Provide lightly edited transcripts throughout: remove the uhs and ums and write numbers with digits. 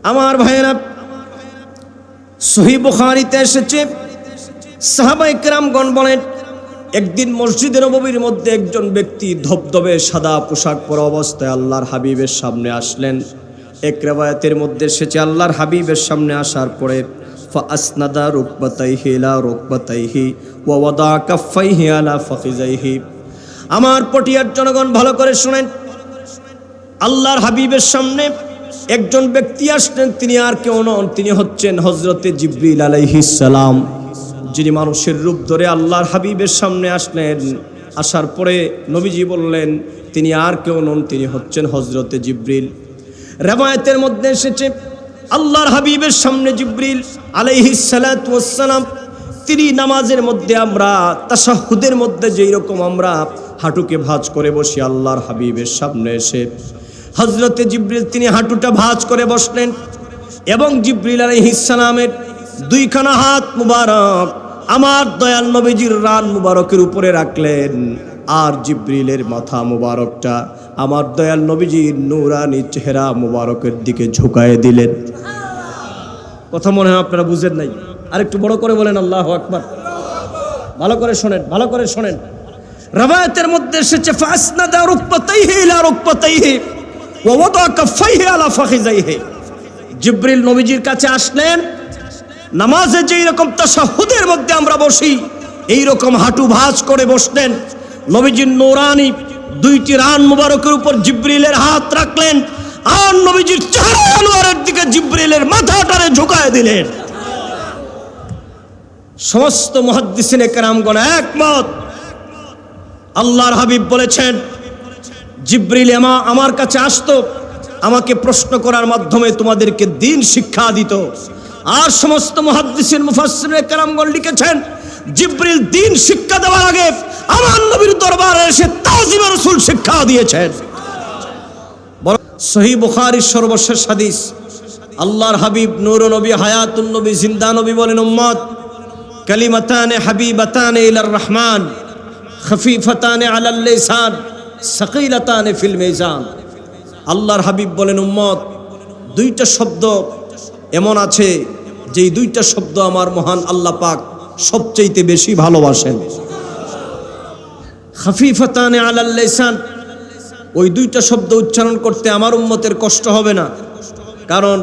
আমার ভাইয়েরা, সহিহ বুখারীতে এসেছে, সাহাবায়ে কেরামগণ বলেন, একদিন মসজিদে নববীর মধ্যে একজন ব্যক্তি ধবধবে সাদা পোশাক পরা অবস্থায় আল্লাহর হাবিবের সামনে আসলেন। এক riwayতের মধ্যে এসেছে, আল্লাহর হাবিবের সামনে আসার পরে ফাসনাদা রুকবাতাইহি ইলা রুকবাতাইহি ওয়া ওয়াদা কাফাইহি আলা ফাখিজাইহি। আমার পটিয়ার জনগণ ভালো করে শুনেন, আল্লাহর হাবিবের সামনে একজন ব্যক্তি আসলেন। তিনি আর কেউ নন, তিনি হচ্ছেন হযরতে জিবরিল আলাইহিস সালাম, যিনি মানুষের রূপ ধরে আল্লাহর হাবিবের সামনে আসলেন। আসার পরে নবীজি বললেন, তিনি আর কেউ নন, তিনি হচ্ছেন হযরতে জিবরিল। riwayতের মধ্যে এসেছে, আল্লাহর হাবিবের সামনে জিবরিল আলাইহিস সালাতু ওয়াস সালাম, তিনি নামাজের মধ্যে আমরা তাশাহুদের মধ্যে যেই রকম আমরা হাঁটুকে ভাঁজ করে বসি, আল্লাহর হাবিবের সামনে এসে হযরতে জিবরিল তিনি হাঁটুটা ভাঁজ করে বসলেন এবং জিবরিল আলাইহিস সালামের দুইখানা হাত মুবারক আমার দয়াল নবীজির রান মুবারকের উপরে রাখলেন, আর জিবরিলের মাথা মুবারকটা আমার দয়াল নবীজির নূরানি চেহারা মুবারকের দিকে ঝুঁকায় দিলেন। কথা মনে হয় আপনারা বুঝেন নাই, আরেকটু বড় করে বলেন আল্লাহু আকবার। ভালো করে শোনেন, ভালো করে শোনেন। riwayতের মধ্যে এসেছে, ফাসনাদা রুকবাতাইহি ইলা রুকবাতাইহি ওয়া ওয়াদা কাফাইহি আলা ফাখিজাইহি। জিবরিল নবীজির কাছে আসলেন, নামাজে যেই রকম তাশাহুদের মধ্যে আমরা বসি এই রকম হাঁটু ভাঁজ করে বসলেন। নবীজির নূরানি দুইটি রান মুবারকের উপর জিবরিলের হাত রাখলেন, আর নবীজির চেহারা আনোয়ারের দিকে জিবরিলের মাথাটারে ঝুঁকায় দিলেন। সমস্ত মুহাদ্দিসিনে কেরামগণ একমত, আল্লাহর হাবিব বলেছেন, জিবরিল আমার কাছে আসতো, আমাকে প্রশ্ন করার মাধ্যমে তোমাদেরকে দ্বীন শিক্ষা দিত। আর সমস্ত মুহাদ্দিসিন মুফাসসিরিনে কেরামগণ লিখেছেন, জিবরিল দ্বীন শিক্ষা দেওয়ার আগে আমার নবীর দরবারে এসে তাওজীবে রাসূল শিক্ষা দিয়েছেন। সহিহ বুখারীর সর্বশেষ হাদিস, আল্লাহর হাবিব নূর নবী, হায়াতুন নবী, জিন্দা নবী বলেন, উম্মত কালিমাতানে হাবিবাতানে ইলার রহমান খফিফাতানে আলাল লিসান সাকিলাতানে ফিল মিজান। আল্লাহর হাবিব বলেন, উম্মত দুইটা শব্দ এমন আছে যেই দুইটা শব্দ আমার মহান আল্লাহ পাক সবচেয়ে বেশি ভালোবাসেন। খফিফাতানে আলাল লিসান, ওই দুইটা শব্দ উচ্চারণ করতে আমার উম্মতের কষ্ট হবে না, কারণ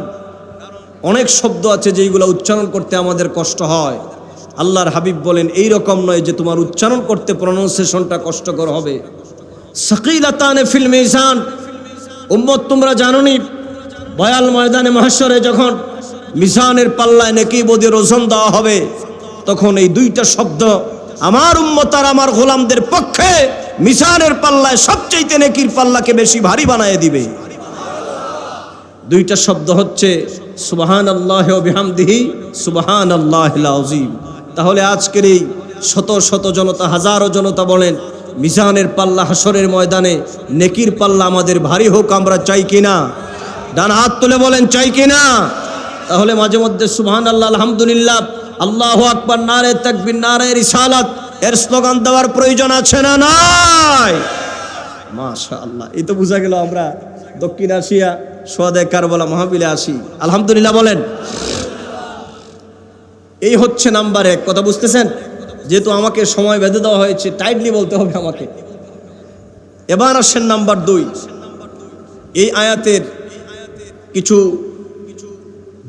অনেক শব্দ আছে যেইগুলো উচ্চারণ করতে আমাদের কষ্ট হয়। আল্লাহর হাবিব বলেন, এই রকম নয় যে তোমার উচ্চারণ করতে প্রনাউন্সিয়েশনটা কষ্টকর হবে। সাকিলাতানে ফিল মিজান, উম্মত তোমরা জানোনি বয়াল ময়দানে মাহশরে যখন মিজানের পাল্লায় নেকি বদের ওজন দেওয়া হবে, তখন এই দুইটা শব্দ আমার উম্মত আর আমার গোলামদের পক্ষে মিজানের পাল্লায় সবচেয়ে নেকির পাল্লাকে বেশি ভারী বানায় দিবে। দুইটা শব্দ হচ্ছে সুবহানাল্লাহি ওয়া বিহামদিহি সুবহানাল্লাহিল আযীম। তাহলে আজকের এই শত শত জনতা, হাজারো জনতা বলেন, মিজানের পাল্লা হাসরের ময়দানে নেকির পাল্লা আমাদের ভারী হোক, আমরা চাই কিনা? ডান হাত তুলে বলেন, চাই কিনা? তাহলে মাঝে মধ্যে সুবহানাল্লাহ, আলহামদুলিল্লাহ, আল্লাহু আকবার, নারে তাকবীর, নারে রিসালাত এর স্লোগান দেওয়ার প্রয়োজন আছে না নাই? মাশাআল্লাহ, এই তো বোঝা গেল আমরা দক্ষিণ এশিয়া সোয়াদে কারবালা মাহফিলে আসি। আলহামদুলিল্লাহ বলেন। এই হচ্ছে নাম্বার এক, কথা বুঝতেছেন? যেহেতু আমাকে সময় বেঁধে দেওয়া হয়েছে, টাইটলি বলতে হবে আমাকে। এবার আসেন নাম্বার দুই। এই আয়াতের কিছু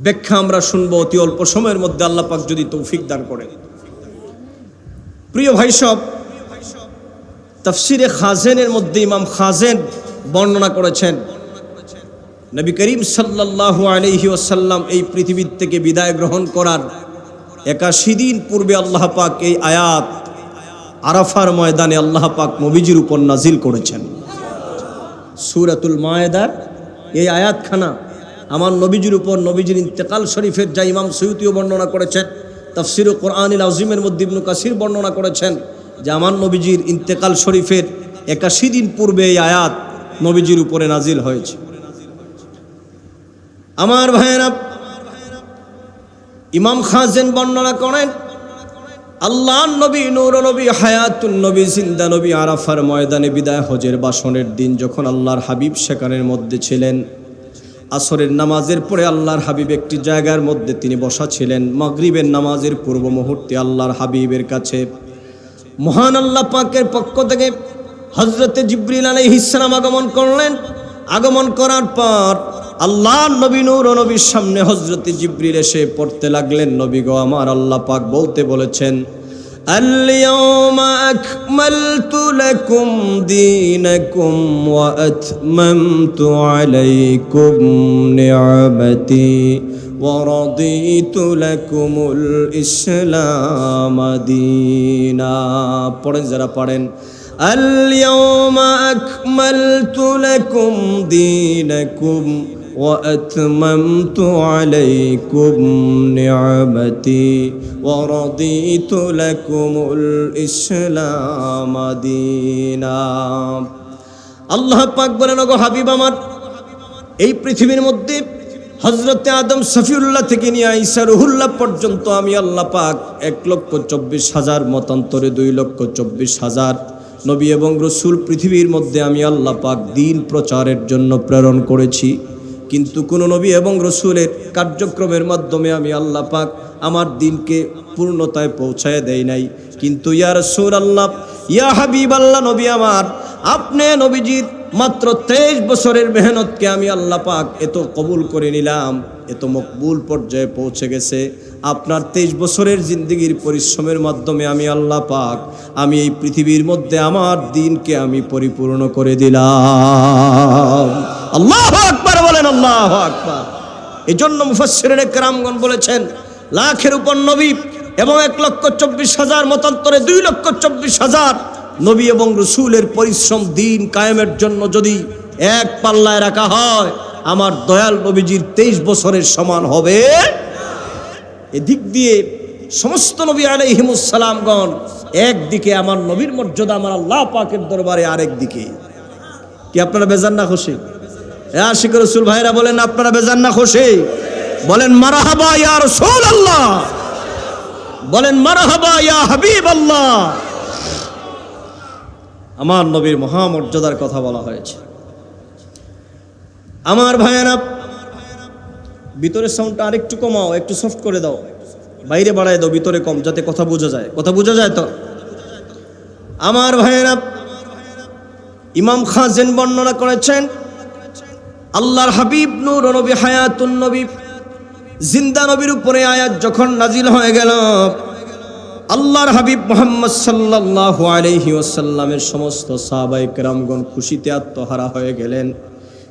ব্যাখ্যা আমরা শুনবো অতি অল্প সময়ের মধ্যে, আল্লাহ পাক যদি তৌফিক দান করেন। প্রিয় ভাই সব, তাফসিরে খাজেনের মধ্যে ইমাম খাজেন বর্ণনা করেছেন, নবী করিম সাল্লাল্লাহু আলাইহি ওয়াসাল্লাম এই পৃথিবীর থেকে বিদায় গ্রহণ করার 81 দিন পূর্বে আল্লাহ পাক এই আয়াত আরাফার ময়দানে আল্লাহ পাক নবীজির উপর নাজিল করেছেন। সূরাতুল মায়েদার এই আয়াতখানা আমার নবীজির উপর, নবীজির ইন্তেকাল শরীফের যা ইমাম সুয়ুতিও বর্ণনা করেছেন, তাফসিরুল কোরআনিল আযীমের মধ্যে ইবনে কাসির বর্ণনা করেছেন যে আমার নবীজির ইন্তেকাল শরীফের 81 দিন পূর্বে এই আয়াত নবীজির উপরে নাজিল হয়েছে। আমার ভাইয়েরা, ইমাম খাজেন বর্ণনা করেন, আল্লাহর নবী, নূর নবী, হায়াতুন নবী, জিন্দা নবী আরাফার ময়দানে বিদায় হজের বাসনের দিন যখন আল্লাহর হাবিব সেখানের মধ্যে ছিলেন, আসরের নামাজের পরে আল্লাহর হাবিব একটি জায়গার মধ্যে তিনি বসা ছিলেন। মাগরিবের নামাজের পূর্ব মুহূর্তে আল্লাহর হাবিবের কাছে মহান আল্লাহ পাকের পক্ষ থেকে হযরতে জিবরিল আলাইহিস সালাম আগমন করলেন। আগমন করার পর আল্লাহর নবী নূর ও নবীর সামনে হযরতে জিবরিল এসে পড়তে লাগলেন, নবী গো আমার আল্লাহ পাক বলতে বলেছেন, আল-ইয়াওমা আকমালতু লাকুম দীনাকুম ওয়া আতমামতু আলাইকুম নি'মাতি ওয়া রাদিতু লাকুমুল ইসলাম দীনা। পড়েন যারা পড়েন, আল-ইয়াওমা আকমালতু লাকুম দীনাকুম ওয়া আতমামতু আলাইকুম নি'মাতি ওয়া রাদিতু লাকুমুল ইসলাম দীনা। আল্লাহ পাক বলেন, ওগো হাবিব আমার, এই পৃথিবীর মধ্যে হযরতে আদম সফিউল্লাহ থেকে নিয়ে ঈসা রুহুল্লাহ পর্যন্ত আমি আল্লাহ পাক 1,24,000 মতান্তরে 2,24,000 নবী এবং রসুল পৃথিবীর মধ্যে আমি আল্লাহ পাক দ্বীন প্রচারের জন্য প্রেরণ করেছি। কিন্তু কোনো নবী এবং রসুলের কার্যক্রমের মাধ্যমে আমি আল্লাহ পাক আমার দ্বীনকে পূর্ণতায় পৌঁছায় দেই নাই। কিন্তু ইয়া রাসূলুল্লাহ, ইয়া হাবিবাল্লাহ, নবী আমার, আপনি নবীজির মাত্র 23 বছরের মেহনতকে আমি আল্লাহ পাক এত কবুল করে নিলাম, এত মকবুল পর্যায়ে পৌঁছে গেছে। আপনার 23 বছরের জিন্দেগির পরিশ্রমের মাধ্যমে আমি আল্লাহ পাক আমি এই পৃথিবীর মধ্যে আমার দ্বীনকে আমি পরিপূর্ণ করে দিলাম। আল্লাহু আকবার বলেন, আল্লাহু আকবার। এজন্য মুফাসসিরিনে কেরামগণ বলেছেন, লাখের উপর নবী এবং 1,24,000 মতান্তরে 2,24,000 নবী এবং রসুলের পরিশ্রম দ্বীন কায়েমের জন্য যদি এক পাল্লায় রাখা হয়, আমার দয়াল নবীজির 23 বছরের সমান হবে। এদিক দিয়ে সমস্ত নবী আলাইহিমুস সালামগণ একদিকে, আমার নবীর মর্যাদা আমার আল্লাহ পাকের দরবারে আরেক দিকে। কি আপনারা বেজান না খুশি? আশিক রাসূল ভাইরা বলেন, আপনারা বেজান না খুশি? বলেন মারহাবা ইয়া রাসূলুল্লাহ, বলেন মারহাবা ইয়া হাবিবাল্লাহ। আমার নবীর মহামর্যাদার কথা বলা হয়েছে। আমার ভাইয়েরা, ভিতরের সাউন্ডটা আরেকটু কমাও, একটু সফট করে দাও, বাইরে বাড়ায় দাও, ভিতরে কম, যাতে কথা বোঝা যায়। কথা বোঝা যায় তো? আমার ভাইয়েরা, ইমাম খাজেন বর্ণনা করেছেন, আল্লাহর হাবিব নূর নবী হায়াতুন নবী জিন্দা নবীর উপরে আয়াত যখন নাজিল হয়ে গেল, আল্লাহর হাবিব মুহাম্মদ সাল্লাল্লাহু আলাইহি ওয়াসাল্লামের সমস্ত সাহাবায়ে কেরামগণ খুশিতে আত্মহারা হয়ে গেলেন।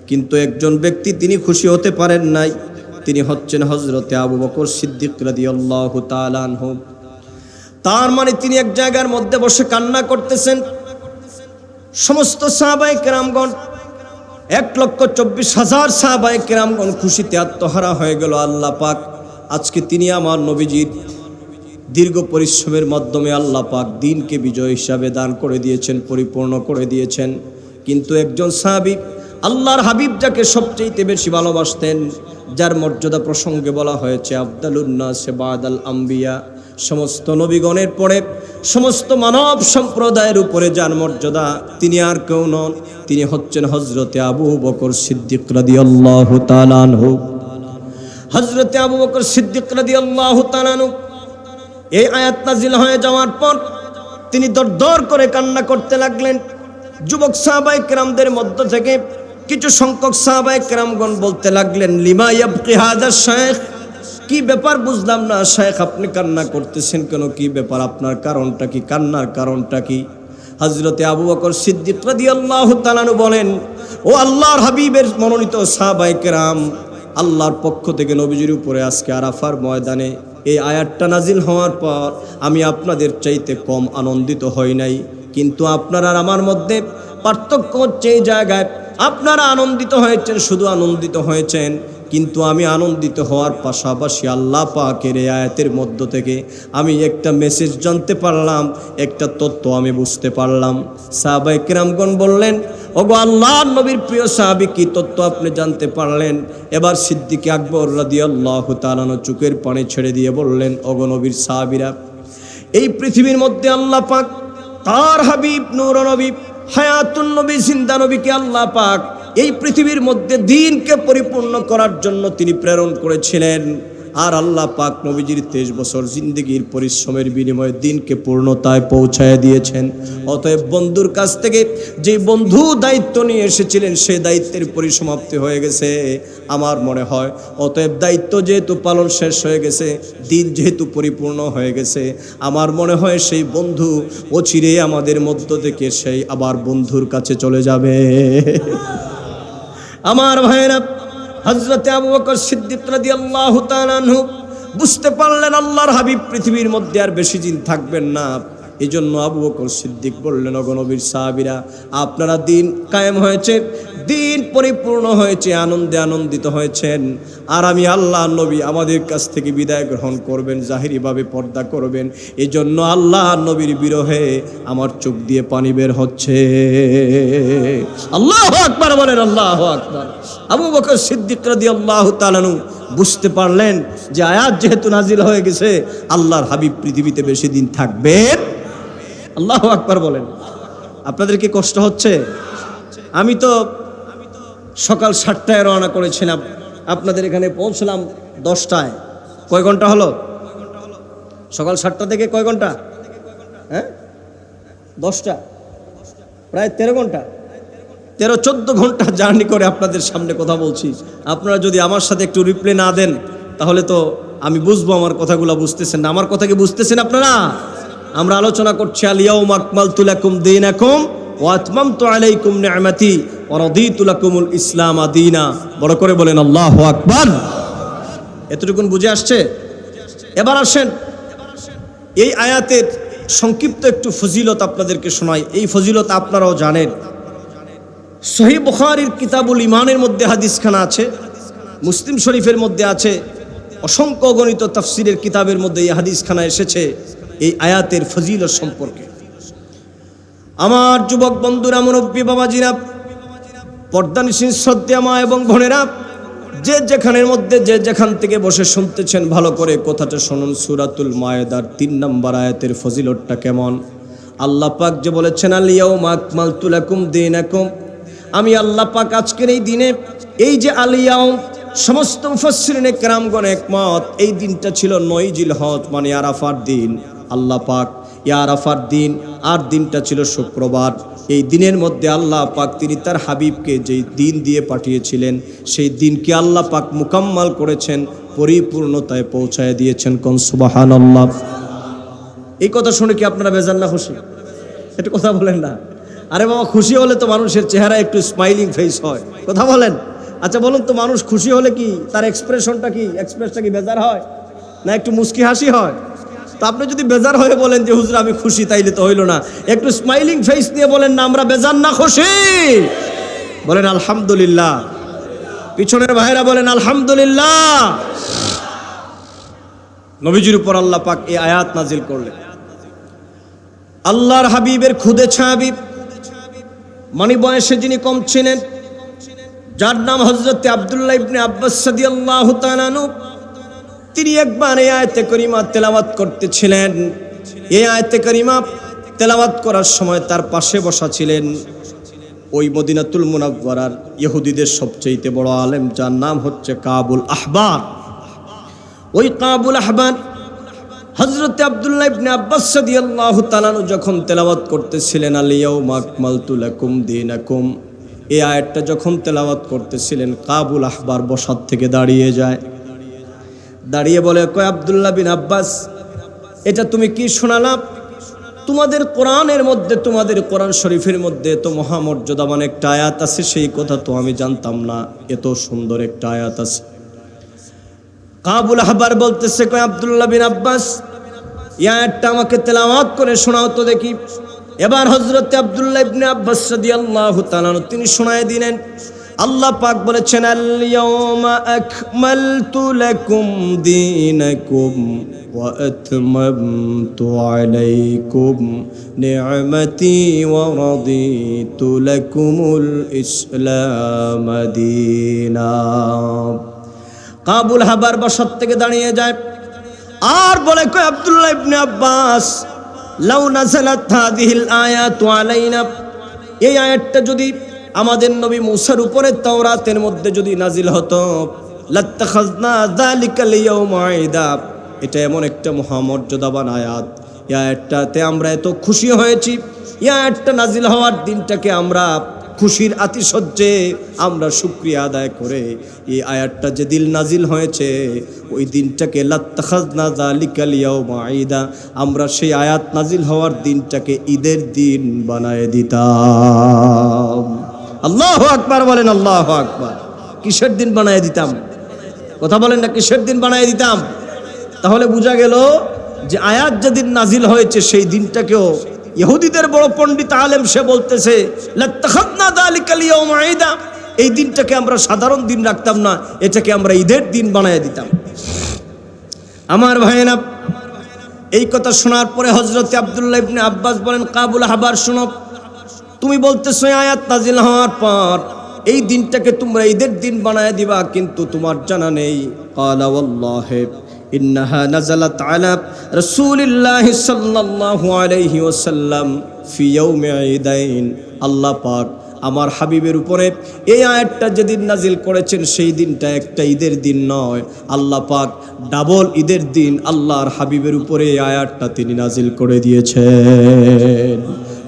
কিন্তু একজন ব্যক্তি তিনি খুশি হতে পারেন নাই, তিনি হচ্ছেন হযরতে আবু বকর সিদ্দিক রাদিয়াল্লাহু তাআলা আনহু। তার মানে তিনি এক জায়গার মধ্যে বসে কান্না করতেছেন। সমস্ত সাহাবায়ে কেরামগণ 1,24,000 সাহাবায়ে কেরামগণ খুশিতে আত্মহারা হয়ে গেল। আল্লাহ পাক আজকে তিনি আমার নবীজির দীর্ঘ পরিশ্রমের মাধ্যমে আল্লাহ পাক দ্বীনকে বিজয় হিসাবে দান করে দিয়েছেন, পরিপূর্ণ করে দিয়েছেন। কিন্তু একজন সাহাবী, আল্লাহর হাবিব যাকে সবচেয়ে বেশি ভালোবাসতেন, যার মর্যাদা প্রসঙ্গে বলা হয়েছে আফদালুন নাস বাদাল আম্বিয়া, সমস্ত নবীগণের পরে সমস্ত মানব সম্প্রদায়ের উপরে যার মর্যাদা, তিনি আর কেউ নন, তিনি হচ্ছেন হযরতে আবু বকর সিদ্দিক রাদিয়াল্লাহু তাআলা আনহু। হযরতে আবু বকর সিদ্দিক রাদিয়াল্লাহু তাআলা আনহু এই আয়াত নাজিল হয়ে যাওয়ার পর তিনি দরদর করে কান্না করতে লাগলেন। যুবক সাহাবায়ে কেরামদের মধ্য থেকে কিছু সংখ্যক সাহাবায়ে কেরামগণ বলতে লাগলেন, লিমা ইয়াবকি হাযা শাইখ, কি ব্যাপার বুঝলাম না শাইখ, আপনি কান্না করতেছেন কেন? কি ব্যাপার, আপনার কারণটা কি, কান্নার কারণটা কি? হযরতে আবু বকর সিদ্দিক রাদিয়াল্লাহু তাআলা আনহু বলেন, ও আল্লাহর হাবিবের মনোনীত সাহাবায়ে কেরাম, আল্লাহর পক্ষ থেকে নবীজির উপরে আজকে আরাফার ময়দানে এই আয়াতটা নাজিল হওয়ার পর আমি আপনাদের চাইতে কম আনন্দিত হই নাই। কিন্তু আপনার আর আমার মধ্যে পার্থক্য হচ্ছে এই জায়গায়, আপনারা আনন্দিত হয়েছেন, শুধু আনন্দিত হয়েছেন, কিন্তু আমি আনন্দিত হওয়ার পাশাপাশি আল্লাহ পাকের এই আয়াতের মধ্য থেকে আমি একটা মেসেজ জানতে পারলাম, একটা তথ্য আমি বুঝতে পারলাম। সাহাবায়ে কেরামগণ বললেন, ওগো আল্লাহর নবীর প্রিয় সাহাবী, কি তথ্য আপনি জানতে পারলেন? এবার সিদ্দিক আকবর রাদিয়াল্লাহু তাআলা চোখের পানি ছেড়ে দিয়ে বললেন, ওগো নবীর সাহাবীরা, এই পৃথিবীর মধ্যে আল্লাহ পাক তার হাবিব নূর নবী হায়াতুন নবী জিন্দা নবীকে আল্লাহ পাক এই পৃথিবীর মধ্যে দ্বীনকে পরিপূর্ণ করার জন্য তিনি প্রেরণ করেছিলেন। আর আল্লাহ পাক নবীজির 23 বছর জিন্দেগির পরিশ্রমের বিনিময়ে দ্বীনকে পূর্ণতায় পৌঁছায় দিয়েছেন। অতএব বন্ধুর কাছ থেকে যে বন্ধু দায়িত্ব নিয়ে এসেছিলেন সেই দায়িত্বের পরিসমাপ্তি হয়ে গেছে আমার মনে হয়। অতএব দায়িত্ব যেহেতু পালন শেষ হয়ে গেছে, দ্বীন যেহেতু পরিপূর্ণ হয়ে গেছে, আমার মনে হয় সেই বন্ধু অচিরে আমাদের মধ্য থেকে সেই আবার বন্ধুর কাছে চলে যাবে। আমার ভাইরা, হযরতে আবু বকর সিদ্দিক রাদিয়াল্লাহু তাআলা আনহু বুঝতে পারলেন আল্লাহর হাবিব পৃথিবীর মধ্যে আর বেশি দিন থাকবেন না। এই জন্য আবু বকর সিদ্দিক বললেন, ওগো নবীর সাহাবীরা, আপনারা দিন কায়েম হয়েছে, দিন পরিপূর্ণ হয়েছে, আনন্দে আনন্দিত হয়েছেন, আর আমি আল্লাহ নবী আমাদের কাছ থেকে বিদায় গ্রহণ করবেন, জাহিরিভাবে পর্দা করবেন। এই জন্য আল্লাহ নবীর বিরহে আমার চোখ দিয়ে পানি বের হচ্ছে। আল্লাহু আকবার বলেন, আল্লাহু আকবার। আবু বকর সিদ্দিক রাদিয়াল্লাহু তাআলা আনহু বুঝতে পারলেন যে আয়াত যেহেতু নাজিল হয়ে গেছে, আল্লাহর হাবিব পৃথিবীতে বেশি দিন থাকবেন। আল্লাহু আকবার বলেন। আপনাদের কি কষ্ট হচ্ছে? আমি তো সকাল 7টায় রওনা করেছিলাম, আপনাদের এখানে পৌঁছলাম 10টায়। কয় ঘন্টা হলো? সকাল 7টা থেকে কয় ঘন্টা? হ্যাঁ, 10টা, প্রায় 13 ঘন্টা, 13-14 ঘন্টা জার্নি করে আপনাদের সামনে কথা বলছি। আপনারা যদি আমার সাথে একটু রিপ্লাই না দেন তাহলে তো আমি বুঝবো আমার কথাগুলো বুঝতেছেন না। আমার কথা কি বুঝতেছেন আপনারা? আমরা আলোচনা করছি আল ইয়াউমা আকমালতু লাকুম দীনাকুম ওয়া আতমামতু আলাইকুম নি'মাতি ওয়া রাদিতু লাকুমুল ইসলাম দীনা। বড় করে বলেন আল্লাহু আকবার। এতটুকুন বুঝে আসছে? এবার আসেন এই আয়াতের সংক্ষিপ্ত একটু ফজিলত আপনাদেরকে শোনাই। এই ফজিলত আপনারাও জানেন। সহিহ বুখারীর কিতাবুল ঈমানের মধ্যে হাদিসখানা আছে, মুসলিম শরীফের মধ্যে আছে, অসংখ্য অগণিত তাফসীরের কিতাবের মধ্যে এই হাদিসখানা এসেছে এই আয়াতের ফজিলত সম্পর্কে। আমার যুবক বন্ধুরা, মুরব্বী বাবাজিরা, পর্দানিশীন শ্রদ্ধেয় মা এবং বোনেরা, যে যেখানের মধ্যে যে যেখান থেকে বসে শুনতেছেন, ভালো করে কথাটা শুনুন। সূরাতুল মায়েদার 3 নম্বর আয়াতের ফজিলতটা কেমন। আল্লাহ পাক যে বলেছেন আল ইয়াউমা আকমালতু লাকুম দীনাকুম, আমি আল্লাহ পাক আজকের এই দিনে, এই যে আল ইয়াউম, সমস্ত মুফাসসিরিনে কেরামগণ একমত এই দিনটা ছিল 9 জিলহজ, মানে আরাফার দিন। আল্লাহ পাক আরাফার দিন আর দিনটা ছিল শুক্রবার। এই দিনের মধ্যে আল্লাহ পাক তিনি তার হাবিবকে যেই দিন দিয়ে পাঠিয়েছিলেন সেই দিনকে আল্লাহ পাক মুকাম্মাল করেছেন, পরিপূর্ণতায় পৌঁছায় দিয়েছেন। কোন সুবহানাল্লাহ। এই কথা শুনে কি আপনারা বেজার না খুশি? একটু কথা বলেন না। আরে বাবা, খুশি হলে তো মানুষের চেহারা একটু স্মাইলিং ফেস হয়, কথা বলেন। আচ্ছা বলুন তো, মানুষ খুশি হলে কি তার এক্সপ্রেশনটা কি বেজার হয় না একটু মুস্কি হাসি হয়? তো আপনি যদি বেজার হয়ে বলেন যে হুজুর আমি খুশি, তাইলে তো হইল না। একটু স্মাইলিং ফেস নিয়ে বলেন না আমরা বেজার না খুশি, বলেন আলহামদুলিল্লাহ। পিছনের ভাইরা বলেন আলহামদুলিল্লাহ। নবীজির উপর আল্লাহ পাক এই আয়াত নাজিল করলেন। আল্লাহর হাবিবের খুদে ছাবি, মানে বয়সে যিনি কম ছিলেন, যার নাম হযরত আব্দুল্লাহ ইবনে আব্বাস রাদিয়াল্লাহু তাআলা আনহু, তিনি একবার এই আয়াতে কারিমা তেলাওয়াত করতেছিলেন। এই আয়াতে কারিমা তেলাওয়াত করার সময় তার পাশে বসা ছিলেন ওই মদিনাতুল মুনাওয়ারার ইহুদিদের সবচেয়ে বড় আলেম, যার নাম হচ্ছে কাবুল আহবার। ওই কাবুল আহবার হযরত আব্দুল্লাহ ইবনে আব্বাস রাদিয়াল্লাহু তাআলা যখন তেলাওয়াত করতেছিলেন আল ইয়াউমা আকমালতু লাকুম দীনাকুম, এই আয়াতটা যখন তেলাওয়াত করতেছিলেন, কাবুল আহবার বসার থেকে দাঁড়িয়ে যায়, দাঁড়িয়ে বলে, কয় আব্দুল্লাহ বিন আব্বাস, এটা তুমি কি শোনালা? তোমাদের কোরআনের মধ্যে, তোমাদের কোরআন শরীফের মধ্যে তো মহামর্যাদাবান একটা আয়াত আছে, সেই কথা তো আমি জানতাম না, এত সুন্দর একটা আয়াত আছে। কাবুল আহবার বলতেছে, কয় আব্দুল্লাহ বিন আব্বাস, এই আয়াতটা আমাকে তেলাওয়াত করে শোনাও তো দেখি। এবার হযরত আব্দুল্লাহ ইবনে আব্বাস রাদিয়াল্লাহু তাআলা তিনি শোনায় দিলেন। আল্লাহ পাক বলেছেন আল ইয়াউমা আকমালতু লাকুম দীনাকুম ওয়া আতমামতু আলাইকুম নি'মাতি ওয়া রাদিতু লাকুমুল ইসলাম দীনা। কাবুল আহবার বসার থেকে দাঁড়িয়ে যায় আর বলে, কয় আব্দুল্লাহ ইবনে আব্বাস, লাউ নাযালাত হাযিহিল আয়াতু আলাইনা, এই আয়াতটা যদি আমাদের নবী মূসার উপরে তাওরাতের মধ্যে যদি নাজিল হতো লাত্তাখাযনা যালিকাল ইয়াওমা ঈদা, এটা এমন একটা মহামর্যাদাবান আয়াত। এই আয়াতটাতে আমরা এত খুশি হয়েছি, এই আয়াতটা নাজিল হওয়ার দিনটাকে আমরা খুশির আতিশয্যে আমরা শুকরিয়া আদায় করে এই আয়াতটা যে দিল নাজিল হয়েছে ওই দিনটাকে লাত্তাখাযনা যালিকাল ইয়াওমা ঈদা, আমরা সেই আয়াত নাজিল হওয়ার দিনটাকে ঈদের দিন বানায় দিতাম। আল্লাহু আকবার বলেন, আল্লাহু আকবার। কিসের দিন বানায় দিতাম? কথা বলেন না, কিসের দিন বানায় দিতাম? তাহলে বোঝা গেল যে আয়াত যেদিন নাজিল হয়েছে সেই দিনটাকেও ইহুদিদের বড় পণ্ডিত আলেম সে বলতেছে লাত্তাখাযনা যালিকাল ইয়াওমা ঈদা, এই দিনটাকে আমরা সাধারণ দিন রাখতাম না, এটাকে আমরা ঈদের দিন বানায় দিতাম। আমার ভাইয়েরা, এই কথা শোনার পরে হযরত আব্দুল্লাহ ইবনে আব্বাস বলেন, কাবুল হাবার শোনো, তুমি বলতেছো আয়াত নাজিল হওয়ার পর এই দিনটাকে তোমরা ঈদের দিন বানায় দিবা, কিন্তু তোমার জানা নেই ক্বালা ওয়াল্লাহি ইন্নাহা নাযালাত আলা রাসূলিল্লাহি সাল্লাল্লাহু আলাইহি ওয়াসাল্লাম ফি ইয়াউমি ঈদাইন। আল্লাহ পাক আমার হাবিবের উপরে এই আয়াতটা যেদিন নাজিল করেছেন সেই দিনটা একটা ঈদের দিন নয়, আল্লাহ পাক ডাবল ঈদের দিন আল্লাহর হাবিবের উপরে এই আয়াতটা তিনি নাজিল করে দিয়েছেন।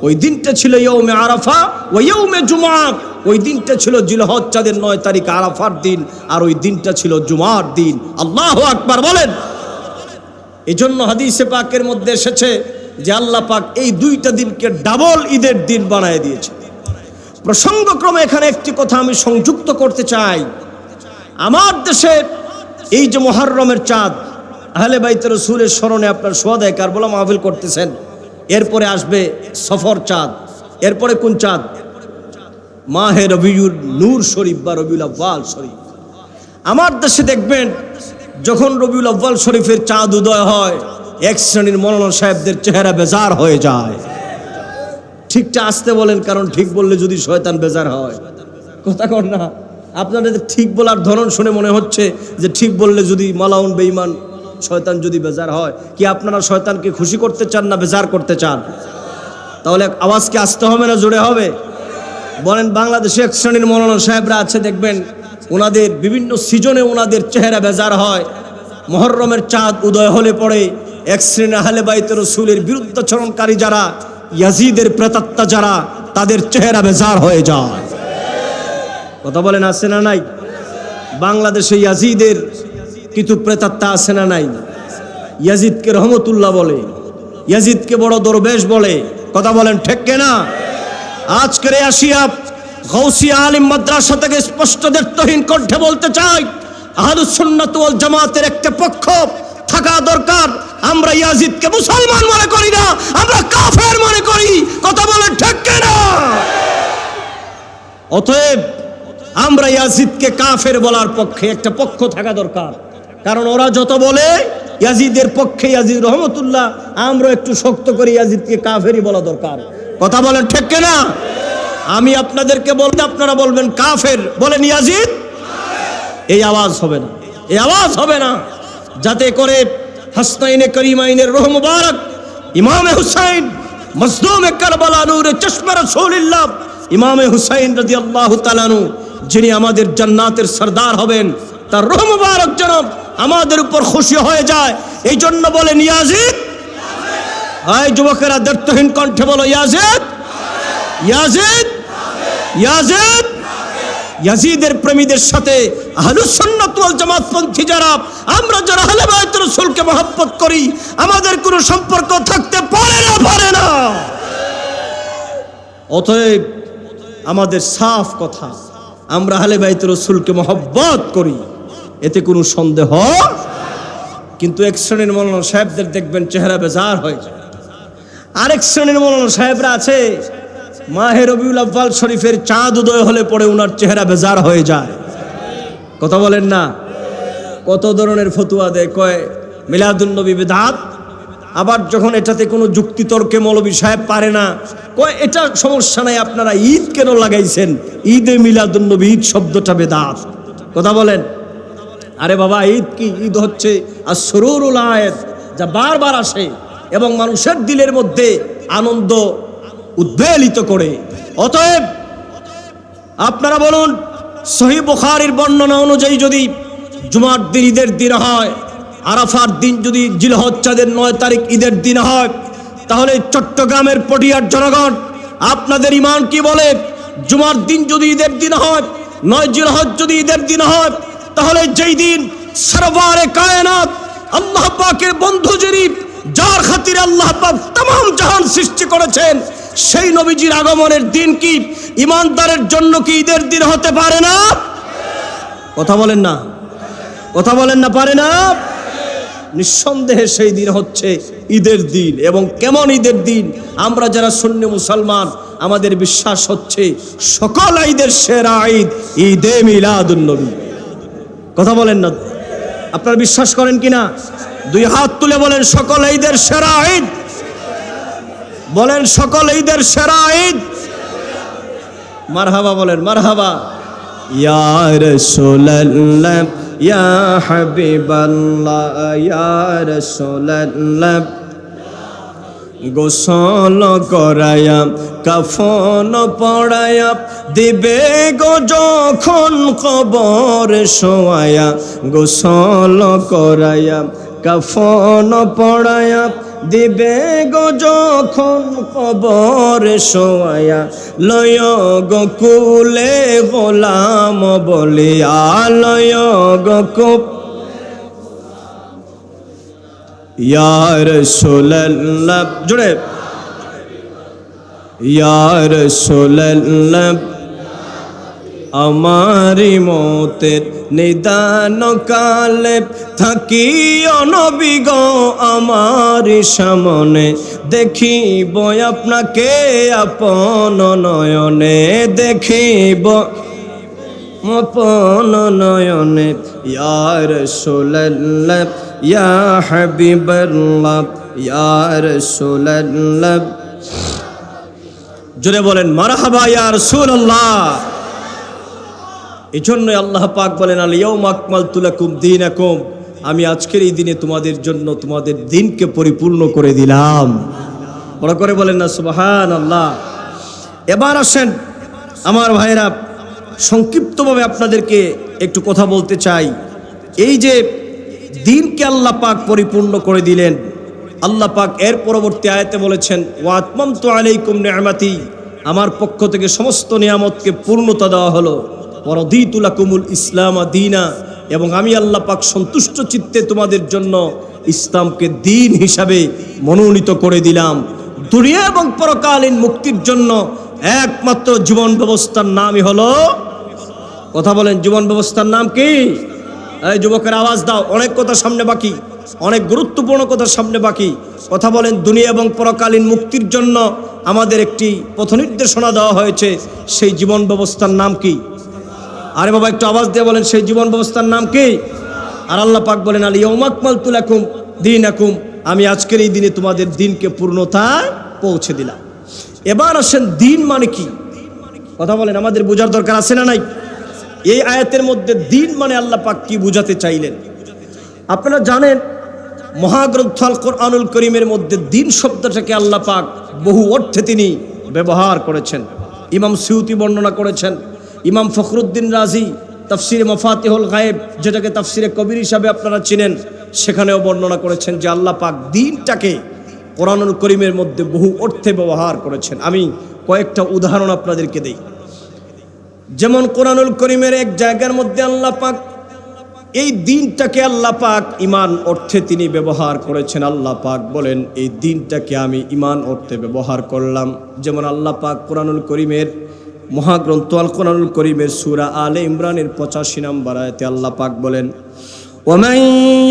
ওই দিনটা ছিল ইয়াউমে আরাফা ওয়া ইয়াউমে জুমআ, ওই দিনটা ছিল জিলহজ চাঁদের 9 তারিখ আরাফার দিন, আর ওই দিনটা ছিল জুমার দিন। আল্লাহু আকবার বলেন। এজন্য হাদিসে পাকের মধ্যে এসেছে যে আল্লাহ পাক এই দুইটা দিনকে ডাবল ঈদের দিন বানায় দিয়েছে। প্রসঙ্গক্রমে এখানে একটি কথা আমি সংযুক্ত করতে চাই। আমার দেশে এই যে মুহররমের চাঁদ, আহলে বাইত রাসূলের স্মরণে আপনার সোহাদায়ে কারবালা মাহফিল করতেছেন, এরপরে আসবে সফর চাঁদ, এরপরে কোন চাঁদ? মাহে রবিউল নূর শরীফ বা রবিউল আউয়াল শরীফ। আমার দেশে দেখবেন যখন রবিউল আউয়াল শরীফের চাঁদ উদয় হয়, এক শ্রেণীর মৌলানা সাহেবদের চেহারা বেজার হয়ে যায়। ঠিকটা আসতে বলেন, কারণ ঠিক বললে যদি শয়তান বেজার হয়। কথা কর না, আপনাদের ঠিক বলার ধরন শুনে মনে হচ্ছে যে ঠিক বললে যদি মালাউন বেঈমান শয়তান যদি বেজার হয়। কি আপনারা শয়তানকে খুশি করতে চান না বেজার করতে চান? তাহলে আওয়াজ কি আসতে হবে না জোরে হবে? বলেন। বাংলাদেশে এক শ্রেণীর মৌলানা সাহেবরা আছে, দেখবেন ওনাদের বিভিন্ন সিজনে ওনাদের চেহারা বেজার হয়। মুহররমের চাঁদ উদয় হলে পড়ে এক শ্রেণীর আহলে বাইত রাসূলের বিরুদ্ধাচরণকারী যারা, ইয়াজিদের প্রেতাত্মা যারা, তাদের চেহারা বেজার হয়ে যায়। কথা বলেন, আছে না নাই? বাংলাদেশে ইয়াজিদের কিন্তু প্রেতাত্মা আছে না নাই? ইয়াজিদকে রহমতুল্লাহ বলে, ইয়াজিদকে বড় দরবেশ বলে। কথা বলেন ঠিক কিনা? আজকের আসিয়া গাউসিয়া আলিম মাদ্রাসা থেকে স্পষ্ট দ্ব্যর্থহীন কণ্ঠে বলতে চাই, আহলুস সুন্নাত ওয়াল জামাতের একটা পক্ষ থাকা দরকার। আমরা ইয়াজিদকে মুসলমান মনে করি না, আমরা কাফের মনে করি। কথা বলেন ঠিক কিনা? অতএব আমরা ইয়াজিদকে কাফের বলার পক্ষে একটা পক্ষ থাকা দরকার, কারণ ওরা যত বলে ইয়াজিদের পক্ষে ইয়াজিদ রহমতুল্লাহ, আমরা একটু শক্ত করে ইয়াজিদকে কাফেরই বলা দরকার। কথা বলেন ঠিক কিনা? আমি আপনাদেরকে বলতে আপনারা বলবেন কাফের, বলেন ইয়াজিদ। এই আওয়াজ হবে না, এই আওয়াজ হবে না, যাতে করে হাসনাইনে করিমাইনের রূহ মুবারক ইমামে হুসাইন মজলুমে কারবালা নূরে চশমে রাসূলুল্লাহ ইমামে হুসাইন রাদিয়াল্লাহু তাআলা আনহু, যিনি আমাদের জান্নাতের সরদার হবেন, তার রূহ মুবারক যেন আমাদের উপর খুশি হয়ে যায়। এই জন্য বলেন ইয়াজিদ। এই যুবকেরা দ্ব্যর্থহীন কণ্ঠে বলো ইয়াজিদ, ইয়াজিদ, ইয়াজিদ। ইয়াজিদের প্রেমীদের সাথে আহলুস সুন্নাত ওয়াল জামাত পন্থী যারা, আমরা যারা আহলে বাইত রাসূলকে মহব্বত করি, আমাদের কোনো সম্পর্ক থাকতে পারে না। অতএব আমাদের সাফ কথা, আমরা আহলে বাইত রাসূলকে মহব্বত করি, এতে কোনো সন্দেহ। কিন্তু এক শ্রেণীর মৌলানা সাহেবদের দেখবেন চেহারা বেজার হয়ে যায়। আরেক শ্রেণীর মৌলানা সাহেবরা আছে, মাহে রবিউল আউয়াল শরীফের চাঁদ উদয় হলে পরে ওনার চেহারা বেজার হয়ে যায়। কথা বলেন না? কত ধরনের ফতুয়া দেয়, কয় মিলাদুন নবী বিদআত, আবার যখন এটাতে কোনো যুক্তিতর্কে মৌলবী সাহেব পারে না, কয় এটা সমস্যা নাই, আপনারা ঈদ কেন লাগাইছেন? ঈদে মিলাদুন নবী, ঈদ শব্দটা বিদআত। কথা বলেন। আরে বাবা, ঈদ কি? ঈদ হচ্ছে আসরুরুল আয়েদ, যা বারবার আসে এবং মানুষের দিলের মধ্যে আনন্দ উদ্বেলিত করে। অতএব আপনারা বলুন, সহিহ বুখারীর বর্ণনা অনুযায়ী যদি জুমার দিন ঈদের দিন হয়, আরাফার দিন যদি জিলহজ চাঁদের 9 তারিখ ঈদের দিন হয়, তাহলে চট্টগ্রামের পটিয়ার জনগণ আপনাদের ইমান কি বলে? জুমার দিন যদি ঈদের দিন হয়, 9 জিলহজ যদি ঈদের দিন হয়, তাহলে যেই দিন সরওয়ারে কায়নাত আল্লাহ পাকের বন্ধু যিনি, যার খাতিরে আল্লাহ পাক तमाम জাহান সৃষ্টি করেছেন, সেই নবীজির আগমনের দিন কি ইমানদারের জন্য কি ঈদের দিন হতে পারে না? কথা বলেন না, কথা বলেন না, পারে না? নিঃসন্দেহে সেই দিন হচ্ছে ঈদের দিন। এবং কেমন ঈদের দিন? আমরা যারা সুন্নি মুসলমান, আমাদের বিশ্বাস হচ্ছে সকল ঈদের সেরা ঈদ ঈদে মিলাদুন নবী। কথা বলেন না, আপনারা বিশ্বাস করেন কিনা? 2 হাত তুলে বলেন সকল ঈদের সেরা ঈদ, বলেন সকল ঈদের সেরা ঈদ। মারহাবা বলেন, মারহাবা। ইয়া রাসূলুল্লাহ ইয়া হাবিবাল্লাহ ইয়া রাসূলুল্লাহ, গোসল করায়া কাফন পড়ায়া দিবে গো যখন কবর শোয়ায়া, গোসল করায়া কাফন পড়ায়া দিবে গো যখন কবর শোয়ায়া, লয় গো কুলে গোলাম বলিয়া, লয় গো ইয়া রাসূলুল্লাহ, জোরে ইয়া রাসূলুল্লাহ, আমারি মতের নিদান কালে থাকিও নবী গো আমারি সামনে, দেখিব আপনাকে আপন নয়নে, দেখিব আপন নয়নে। ইয়া রাসূলুল্লাহ ইয়া হাবিবাল্লাহ ইয়া রাসূলুল্লাহ, জোরে বলেন মারহাবা ইয়া রাসূলুল্লাহ। এজন্যই আল্লাহ পাক বলেন, আল ইয়াউমা আকমালতু লাকুম দীনাকুম, আমি আজকের এই দিনে তোমাদের জন্য তোমাদের দিনকে পরিপূর্ণ করে দিলাম। বড় করে বলেন না সুবহানাল্লাহ। এবার আসেন আমার ভাইরা, সংক্ষিপ্তভাবে আপনাদেরকে একটু কথা বলতে চাই। এই যে দিনকে আল্লাহ পাক পরিপূর্ণ করে দিলেন, আল্লাহ পাক এর পরবর্তী আয়াতে বলেছেন, ওয়া আতমামতু আলাইকুম নি'মাতি, আমার পক্ষ থেকে সমস্ত নিয়ামতকে পূর্ণতা দেওয়া হলো, ওয়ারাদিতু লাকুমুল ইসলাম দীনা, এবং আমি আল্লাহ পাক সন্তুষ্ট চিত্তে তোমাদের জন্য ইসলামকে দিন হিসাবে মনোনীত করে দিলাম। দুনিয়া এবং পরকালীন মুক্তির জন্য একমাত্র জীবন ব্যবস্থার নামই হলো, কথা বলেন, জীবন ব্যবস্থার নাম কি? এই যুবকের আওয়াজ দাও, অনেক কথা সামনে বাকি, অনেক গুরুত্বপূর্ণ কথা সামনে বাকি। কথা বলেন, দুনিয়া এবং পরকালীন মুক্তির জন্য আমাদের একটি পথ নির্দেশনা দেওয়া হয়েছে, সেই জীবন ব্যবস্থার নাম কি? আরে বাবা একটু আওয়াজ দিয়ে বলেন, সেই জীবন ব্যবস্থার নাম কি? আর আল্লাহ পাক বলেন, আল ইয়াউমা আকমালতু লাকুম দীনাকুম, আমি আজকের এই দিনে তোমাদের দিনকে পূর্ণতায় পৌঁছে দিলাম। এবার আসেন, দিন মানে কি? কথা বলেন, আমাদের বোঝার দরকার আছে না নাই? এই আয়াতের মধ্যে দিন মানে আল্লাহ পাক কি বুঝাতে চাইলেন? আপনারা জানেন, মহাগ্রন্থ আল কোরআনুল করিমের মধ্যে দিন শব্দটাকে আল্লাহ পাক বহু অর্থে তিনি ব্যবহার করেছেন। ইমাম সুয়ুতি বর্ণনা করেছেন, ইমাম ফখরুদ্দিন রাজি তাফসিরে মাফাতিহুল গায়েব, যেটাকে তাফসিরে কবির হিসাবে আপনারা চিনেন, সেখানেও বর্ণনা করেছেন যে আল্লাহ পাক দিনটাকে কোরআনুল করিমের মধ্যে বহু অর্থে ব্যবহার করেছেন। আমি কয়েকটা উদাহরণ আপনাদেরকে দেই। যেমন কোরআনুল করিমের এক জায়গার মধ্যে আল্লাহ পাক এই দিনটাকে আল্লাহ পাক ঈমান অর্থে তিনি ব্যবহার করেছেন। আল্লাহ পাক বলেন, এই দিনটাকে আমি ঈমান অর্থে ব্যবহার করলাম। যেমন আল্লাহ পাক কোরআনুল করিমের মহাগ্রন্থ আল কোরআনুল করিমের সূরা আলে ইমরানের 85 নম্বর আয়াতে আল্লাহ পাক বলেন, وَمَنْ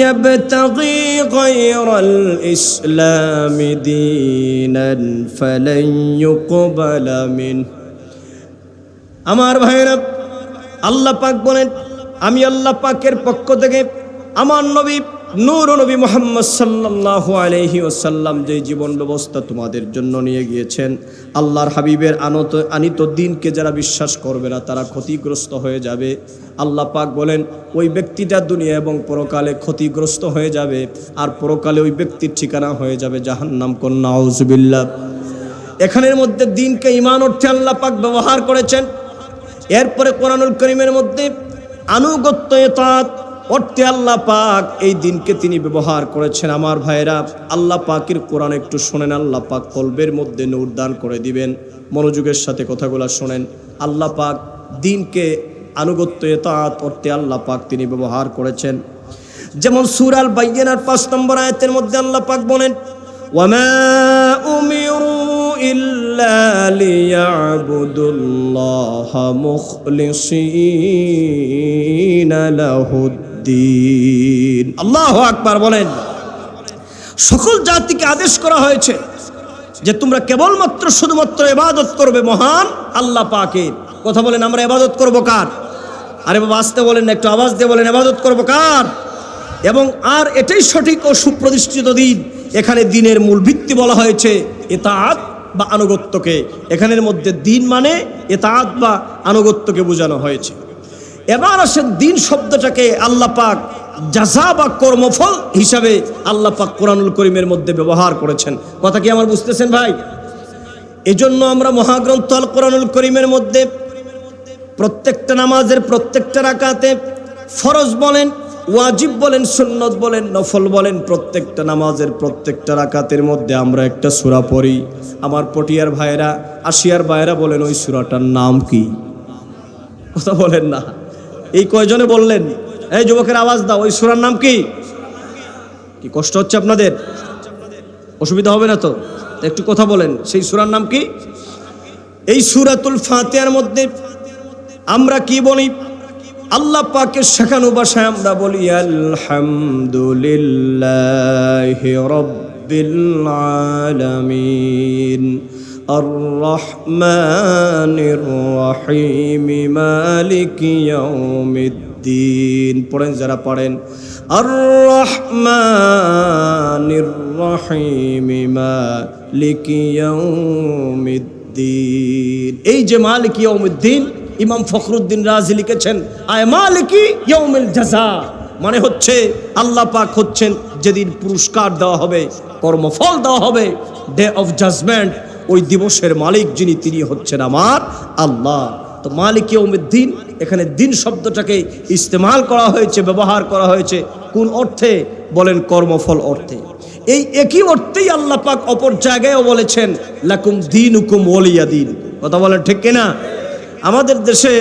يَبْتَغِي غَيْرَ الْإِسْلَامِ دِينًا فَلَنْ يُقْبَلَ مِنْهُ। আমার ভাইরা, আল্লাহ পাক বলেন, আমি আল্লাহ পাকের পক্ষ থেকে আমার নবী নূর নবী মুহাম্মদ সাল্লাল্লাহু আলাইহি ওয়াসাল্লাম যে জীবন ব্যবস্থা তোমাদের জন্য নিয়ে গিয়েছেন, আল্লাহর হাবিবের আনিত দিনকে যারা বিশ্বাস করবে না তারা ক্ষতিগ্রস্ত হয়ে যাবে। আল্লাহ পাক বলেন, ওই ব্যক্তিটা দুনিয়া এবং পরকালে ক্ষতিগ্রস্ত হয়ে যাবে, আর পরকালে ওই ব্যক্তির ঠিকানা হয়ে যাবে জাহান্নাম। কোন নাউজুবিল্লাহ। এখানের মধ্যে দিনকে ঈমান অর্থে আল্লাহ পাক ব্যবহার করেছেন। এরপরে কোরআনুল কারীমের মধ্যে আনুগত্য ইতাআত অর্থে আল্লাহ পাক এই দিনকে তিনি ব্যবহার করেছেন। আমার ভাইরা, আল্লাহ পাকের কোরআন একটু শোনেন, আল্লাহ পাক কলবের মধ্যে নূর দান করে দিবেন। মনোযোগের সাথে কথাগুলো শোনেন। আল্লাহ পাক দিনকে আনুগত্য ইতাআত অর্থে আল্লাহ পাক তিনি ব্যবহার করেছেন। যেমন সূরা আল বাইয়িনার 5 নম্বর আয়াতের মধ্যে আল্লাহ পাক বলেন, ওয়ামা উমিরু ইল্লা লিয়াবুদুল্লাহা মুখলিসিনা লাহুদ্দিন। আল্লাহু আকবার বলেন। সকল জাতিকে আদেশ করা হয়েছে যে তোমরা কেবলমাত্র শুধুমাত্র ইবাদত করবে মহান আল্লাহ পাকের। কথা বলেন, আমরা ইবাদত করব কার? আরে বাবা আসতে বলেন না, একটু আওয়াজ দিয়ে বলেন, ইবাদত করব কার? এবং আর এটাই সঠিক ও সুপ্রতিষ্ঠিত দিন। এখানে দিনের মূল ভিত্তি বলা হয়েছে ইতাআত বা আনুগত্যকে। এখানের মধ্যে দিন মানে ইতাআত বা আনুগত্যকে বোঝানো হয়েছে। এবার আসেন দিন শব্দটাকে আল্লাহ পাক জাযা বা কর্মফল হিসাবে আল্লাহ পাক কোরআনুল কারীমের মধ্যে ব্যবহার করেছেন। কথা কি আমার বুঝতেছেন ভাই? এজন্য আমরা মহাগ্রন্থ আল কোরআনুল কারীমের মধ্যে প্রত্যেকটা নামাজের প্রত্যেকটা রাকাতে ফরজ বলেন, ওয়াজিব বলেন, সুন্নত বলেন, নফল বলেন, প্রত্যেকটা নামাজের প্রত্যেকটা রাকাতের মধ্যে আমরা একটা সূরা পড়ি। আমার পটিয়ার ভাইরা, আশিয়ার ভাইরা বলেন ওই সূরাটার নাম কি? কথা বলেন না। এই কয়জনে বললেন? এই যুবকের আওয়াজ দাও, ওই সূরার নাম কি? কি কষ্ট হচ্ছে আপনাদের? অসুবিধা হবে না তো? একটু কথা বলেন, সেই সূরার নাম কি? এই সূরাতুল ফাতিহার মধ্যে আমরা কি বলি? আল্লাহ পাকের শেখানো ভাষায় আমরা বলি আলহামদুলিল্লাহি রাব্বিল আলামিন আর রহমানির রহিম মালিকি ইয়াউমিদ্দিন। পড়েন যারা পড়েন, আর রহমানির রহিম মালিকি ইয়াউমিদ্দিন। এই যে মালিকি ইয়াউমিদ্দিন, ইমাম ফখরুদ্দিন রাজি লিখেছেন আয় মালিকি ইয়াউমিল জাযা, মানে হচ্ছে আল্লাহ পাক হচ্ছেন যেদিন পুরস্কার দেওয়া হবে, কর্মফল দেওয়া হবে, ডে অফ জাজমেন্ট, ওই দিবসের মালিক যিনি তিনি হচ্ছেন আমার আল্লাহ। তো মালিক ইয়াউমিদ্দিন, এখানে দিন শব্দটাকে ইস্তেমাল করা হয়েছে, ব্যবহার করা হয়েছে কোন অর্থে? বলেন কর্মফল অর্থে। এই একই অর্থেই আল্লাহ পাক অপর জায়গায়ও বলেছেন লাকুম দীনুকুম ওয়ালিয়া দিন। কথা বলেন ঠিক কিনা? আমাদের দেশে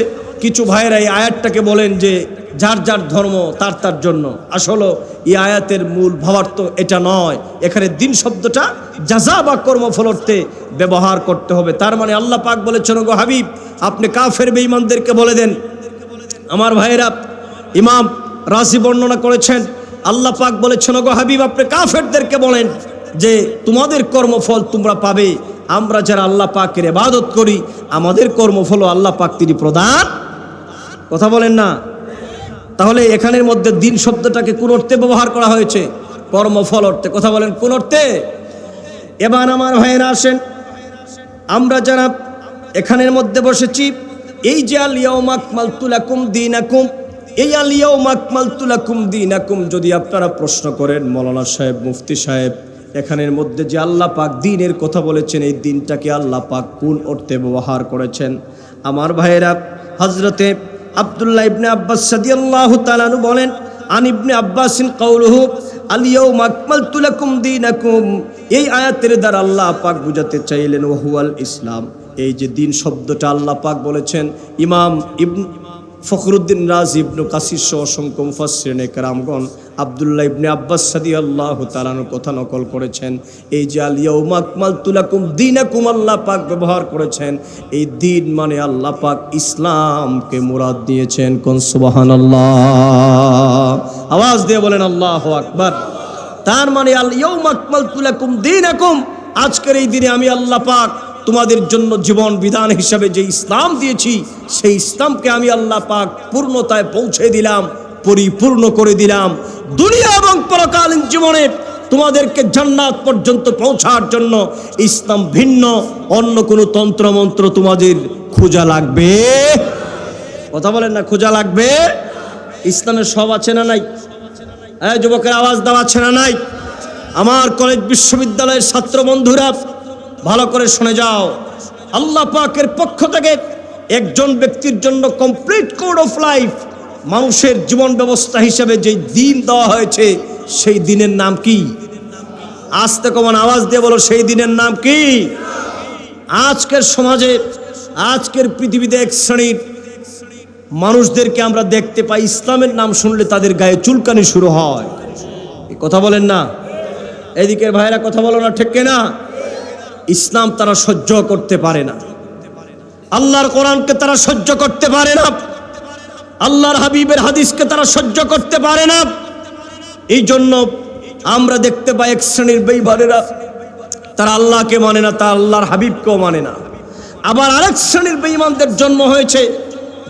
কিছু ভাইরা এই আয়াতটাকে বলেন যে যার যার ধর্ম তার তার জন্য। আসলে এই আয়াতের মূল ভাবার্থ এটা নয়। এখানে দিন শব্দটা জাযা বা কর্মফল অর্থে ব্যবহার করতে হবে। তার মানে আল্লাহ পাক বলেছেন, গো হাবিব আপনি কাফের বেঈমানদেরকে বলে দেন। আমার ভাইরা, ইমাম রাজি বর্ণনা করেছেন আল্লাহ পাক বলেছেন, গো হাবিব আপনি কাফেরদেরকে বলেন যে তোমাদের কর্মফল তোমরা পাবে। আমরা যারা আল্লাহ পাকের ইবাদত করি আমাদের কর্মফল আল্লাহ পাক তিনি প্রদান। কথা বলেন না? তাহলে এখানের মধ্যে দিন শব্দটাকে কোন অর্থে ব্যবহার করা হয়েছে? কর্মফল অর্থে। কথা বলেন কোন অর্থে? এবার আমার ভাইয়েরা আসেন, আমরা যারা এখানের মধ্যে বসেছি, এই যে আল ইয়াউমা আকমালতু লাকুম দীনাকুম, এই আল ইয়াউমা আকমালতু লাকুম দীনাকুম যদি আপনারা প্রশ্ন করেন মাওলানা সাহেব, মুফতি সাহেব, এখানের মধ্যে যে আল্লাহ পাক দ্বীনের কথা বলেছেন, এই দিনটাকে আল্লাহ পাক কোন অর্থে ব্যবহার করেছেন? আমার ভাইয়েরা, হযরতে আব্দুল্লাহ ইবনে আব্বাস রাদিয়াল্লাহু তাআলা আনহু বলেন, আন ইবনে আব্বাসিন কাউলুহু আল ইয়াউমা আকমালতু লাকুম দীনাকুম, এই আয়াতের দ্বারা আল্লাহ পাক বুঝাতে চাইলেন ওয়া হুয়াল ইসলাম। এই যে দিন শব্দটা আল্লাহ পাক বলেছেন, ইমাম ইবনে ফখরুদ্দিন রাজি, ইবনে কাসির সহ অসংখ্য মুফাসসিরিনে কেরামগণ আব্দুল্লাহ ইবনে আব্বাস রাদিয়াল্লাহু তাআলা আনহুর কথা নকল করেছেন। এই যে আল ইয়াউমা আকমালতু লাকুম দীনাকুম আল্লাহ পাক ব্যবহার করেছেন, এই দিন মানে আল্লাহ পাক ইসলামকে মুরাদ দিয়েছেন। কোন সুবহানাল্লাহ, আওয়াজ দিয়ে বলেন আল্লাহু আকবার। তার মানে আল ইয়াউমা আকমালতু লাকুম দীনাকুম, আজকের এই দিনে আমি আল্লাহ পাক তোমাদের জন্য জীবন বিধান হিসাবে যে ইসলাম দিয়েছি, সেই ইসলামকে আমি আল্লাহ পাক পূর্ণতায় পৌঁছে দিলাম, পরিপূর্ণ করে দিলাম। দুনিয়া এবং পরকালীন জীবনে তোমাদেরকে জান্নাত পর্যন্ত পৌঁছার জন্য ইসলাম ভিন্ন অন্য কোনো তন্ত্র মন্ত্র তোমাদের খোঁজা লাগবে? কথা বলেন না, খোঁজা লাগবে? ইসলামের সব আছে না নাই? যুবকের আওয়াজ দেওয়া আছে না নাই? আমার কলেজ বিশ্ববিদ্যালয়ের ছাত্র বন্ধুরা ভালো করে শুনে যাও, আল্লাহ পাকের পক্ষ থেকে একজন ব্যক্তির জন্য কমপ্লিট কোড অফ লাইফ, মানুষের জীবন ব্যবস্থা হিসেবে যে দিন দেওয়া হয়েছে, সেই দিনের নাম কি? আস্তে কমান আওয়াজ দিয়ে বলো, সেই দিনের নাম কি? আজকের সমাজে, আজকের পৃথিবীতে এক শ্রেণীর মানুষদেরকে আমরা দেখতে পাই, ইসলামের নাম শুনলে তাদের গায়ে চুলকানি শুরু হয়। কথা বলেন না? এদিকের ভাইরা কথা বলো না, ঠিক না? ইসলাম তারা সহ্য করতে পারে না, আল্লাহর কোরআনকে তারা সহ্য করতে পারে না, আল্লাহর হাবিবের হাদিসকে তারা সহ্য করতে পারে না। এই জন্য আমরা দেখতে পাই এক শ্রেণীর বেঈমানেরা, তারা আল্লাহকে মানে না, তা আল্লাহর হাবিবকেও মানে না। আবার আরেক শ্রেণীর বেঈমানদের জন্ম হয়েছে,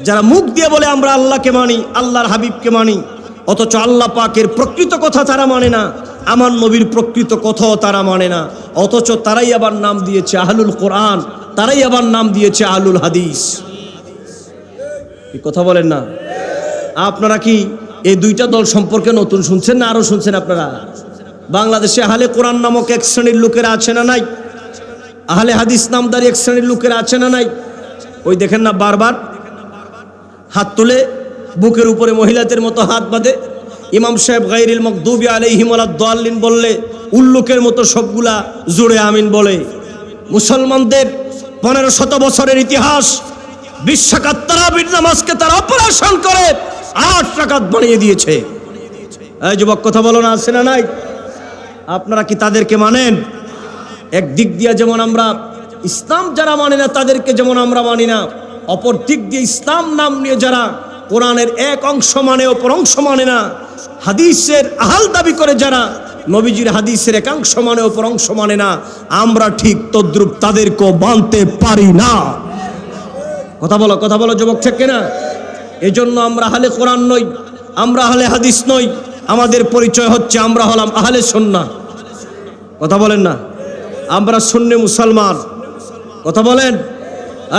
যারা মুখ দিয়ে বলে আমরা আল্লাহকে মানি, আল্লাহর হাবিবকে মানি, অথচ আল্লাহ পাকের প্রকৃত কথা তারা মানে না, আমার নবীর প্রকৃত কথাও তারা মানে না। অথচ তারাই আবার নাম দিয়েছে আহলুল কোরআন, তারাই আবার নাম দিয়েছে আহলুল হাদিস। কথা বলেন না? আপনারা কি এই দুইটা দল সম্পর্কে নতুন শুনছেন না আরো শুনছেন? আপনারা বাংলাদেশে আহলে কোরআন নামক এক শ্রেণীর লোকেরা আছে না নাই? আহলে হাদিস নামদারি এক শ্রেণীর লোকেরা আছে না নাই? ওই দেখেন না, বারবার হাত তুলে বুকের উপরে মহিলাদের মতো হাত বাঁধে, ইমাম সাহেব গায়রিল মাগদুবি আলাইহিম ওয়ালাদ-দাল্লিন বললে উল্লুকের মতো সবগুলা জুড়ে আমিন বলে। মুসলমানদের 1500 বছরের ইতিহাস, 20 রাকাত তারাবির নামাজকে তারা অপারেশন করে 8 রাকাত বানিয়ে দিয়েছে। এই যুবক কথা বলো না, আছে না নাই? আপনারা কি তাদেরকে মানেন? এক দিক দিয়ে যেমন আমরা ইসলাম যারা মানে না তাদেরকে যেমন আমরা মানি না, অপর দিক দিয়ে ইসলাম নাম নিয়ে যারা কোরআনের এক অংশ মানে অপর অংশ মানে না, হাদিসের আহাল দাবি করে যারা নবীজির হাদিসের একাংশ মানে অপর অংশ মানে না, আমরা ঠিক তদ্রুপ তাদেরকেও মানতে পারি না। কথা বলো যুবক, ঠিক না? এই জন্য আমরা আহলে কোরআন নই, আমরা আহলে হাদিস নই, আমাদের পরিচয় হচ্ছে আমরা হলাম আহলে সুন্নাহ। কথা বলেন না? আমরা সুন্নি মুসলমান। কথা বলেন?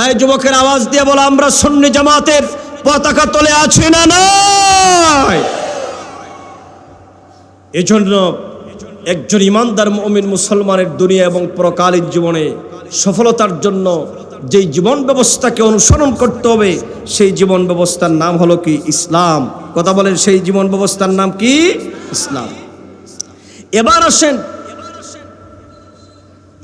এই যুবকের আওয়াজ দিয়ে বলো, আমরা সুন্নি জামাতের পতাকা তলে আছি না নাই? এজন্য একজন ইমানদার মুমিন মুসলমানের দুনিয়া এবং পরকালীন জীবনে সফলতার জন্য যেই জীবন ব্যবস্থাকে অনুসরণ করতে হবে, সেই জীবন ব্যবস্থার নাম হলো কি? ইসলাম। কথা বলেন, সেই জীবন ব্যবস্থার নাম কি? ইসলাম। এবার আসেন,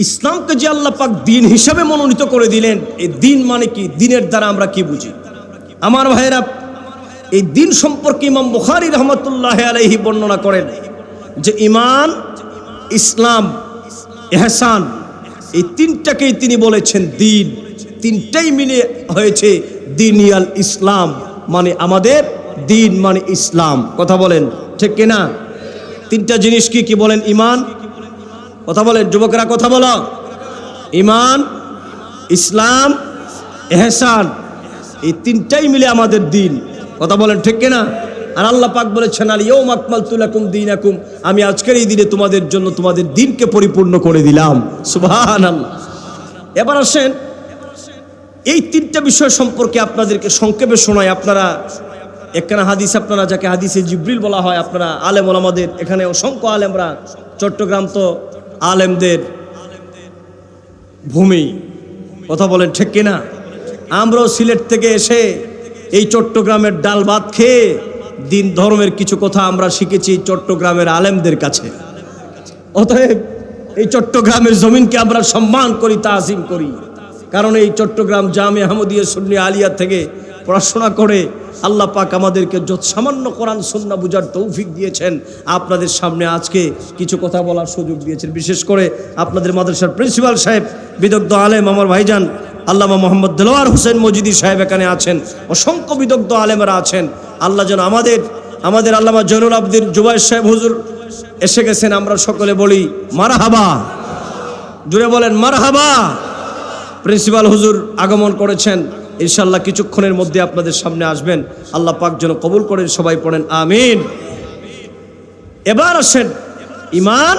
ইসলামকে যে আল্লাহ পাক দিন হিসাবে মনোনীত করে দিলেন, এই দিন মানে কি? দিনের দ্বারা আমরা কি বুঝি? আমার ভাইয়েরা, এই দিন সম্পর্কে ইমাম বুখারী রহমতুল্লাহ আলাইহি বর্ণনা করেন যে ঈমান, ইসলাম, ইহসান, এই তিনটাকেই তিনি বলেছেন দিন। তিনটাই মিলে হয়েছে দিনিয়াল ইসলাম, মানে আমাদের দিন মানে ইসলাম। কথা বলেন, ঠিক কিনা? তিনটা জিনিস কি কি বলেন? ঈমান, কথা বলেন যুবকরা, কথা বলো। ঈমান, ইসলাম, ইহসান, এই তিনটাই মিলে আমাদের দিন। কথা বলেন, ঠিক কিনা? আর আল্লাহ পাক বলেছেন, আল ইয়াউমা আকমালতু লাকুম দীনাকুম, আমি আজকের এই দিনে তোমাদের জন্য তোমাদের দিনকে পরিপূর্ণ করে দিলাম। সুবহানাল্লাহ। এবার আসেন, এই তিনটা বিষয় সম্পর্কে আপনাদেরকে সংক্ষেপে শোনাই। আপনারা একখানা হাদিস, আপনারা যাকে হাদিসে জিবরিল বলা হয়, আপনারা আলেম ওলামাদের, এখানে অসংখ্য আলেমরা, চট্টগ্রাম তো আলেমদের ভূমি। কথা বলেন, ঠিক কিনা? আমরাও সিলেট থেকে এসে এই চট্টগ্রামের ডাল ভাত খেয়ে দিন ধর্মের কিছু কথা আমরা শিখেছি চট্টগ্রামের আলেমদের কাছে। অতএব এই চট্টগ্রামের জমিনকে আমরা সম্মান করি, তাজিম করি, কারণ এই চট্টগ্রাম জামিয়া আহমদিয়া সুন্নি আলিয়া থেকে পড়াশোনা করে আল্লাহ পাক আমাদেরকে যত সামান্য কোরআন সুন্নাহ বুঝার তৌফিক দিয়েছেন, আপনাদের সামনে আজকে কিছু কথা বলার সুযোগ দিয়েছেন। বিশেষ করে আপনাদের মাদ্রাসার প্রিন্সিপাল সাহেব, বিদগ্ধ আলেম আমার ভাইজান আল্লামা মোহাম্মদ দেলোয়ার হোসেন মজিদি সাহেব এখানে আছেন, অসংখ্য বিদগ্ধ আলেমেরা আছেন। আল্লাহ যেন আমাদের আল্লামা জয়নুল আবদিন জুবাইর সাহেব হুজুর এসে গেছেন, আমরা সকলে বলি মারহাবা, জুড়ে বলেন মারহাবা। প্রিন্সিপাল হুজুর আগমন করেছেন, ইনশাআল্লাহ কিছুক্ষণের মধ্যে আপনাদের সামনে আসবেন। আল্লাহ পাক যেন কবুল করেন, সবাই পড়েন আমিন। এবার আসেন, ঈমান,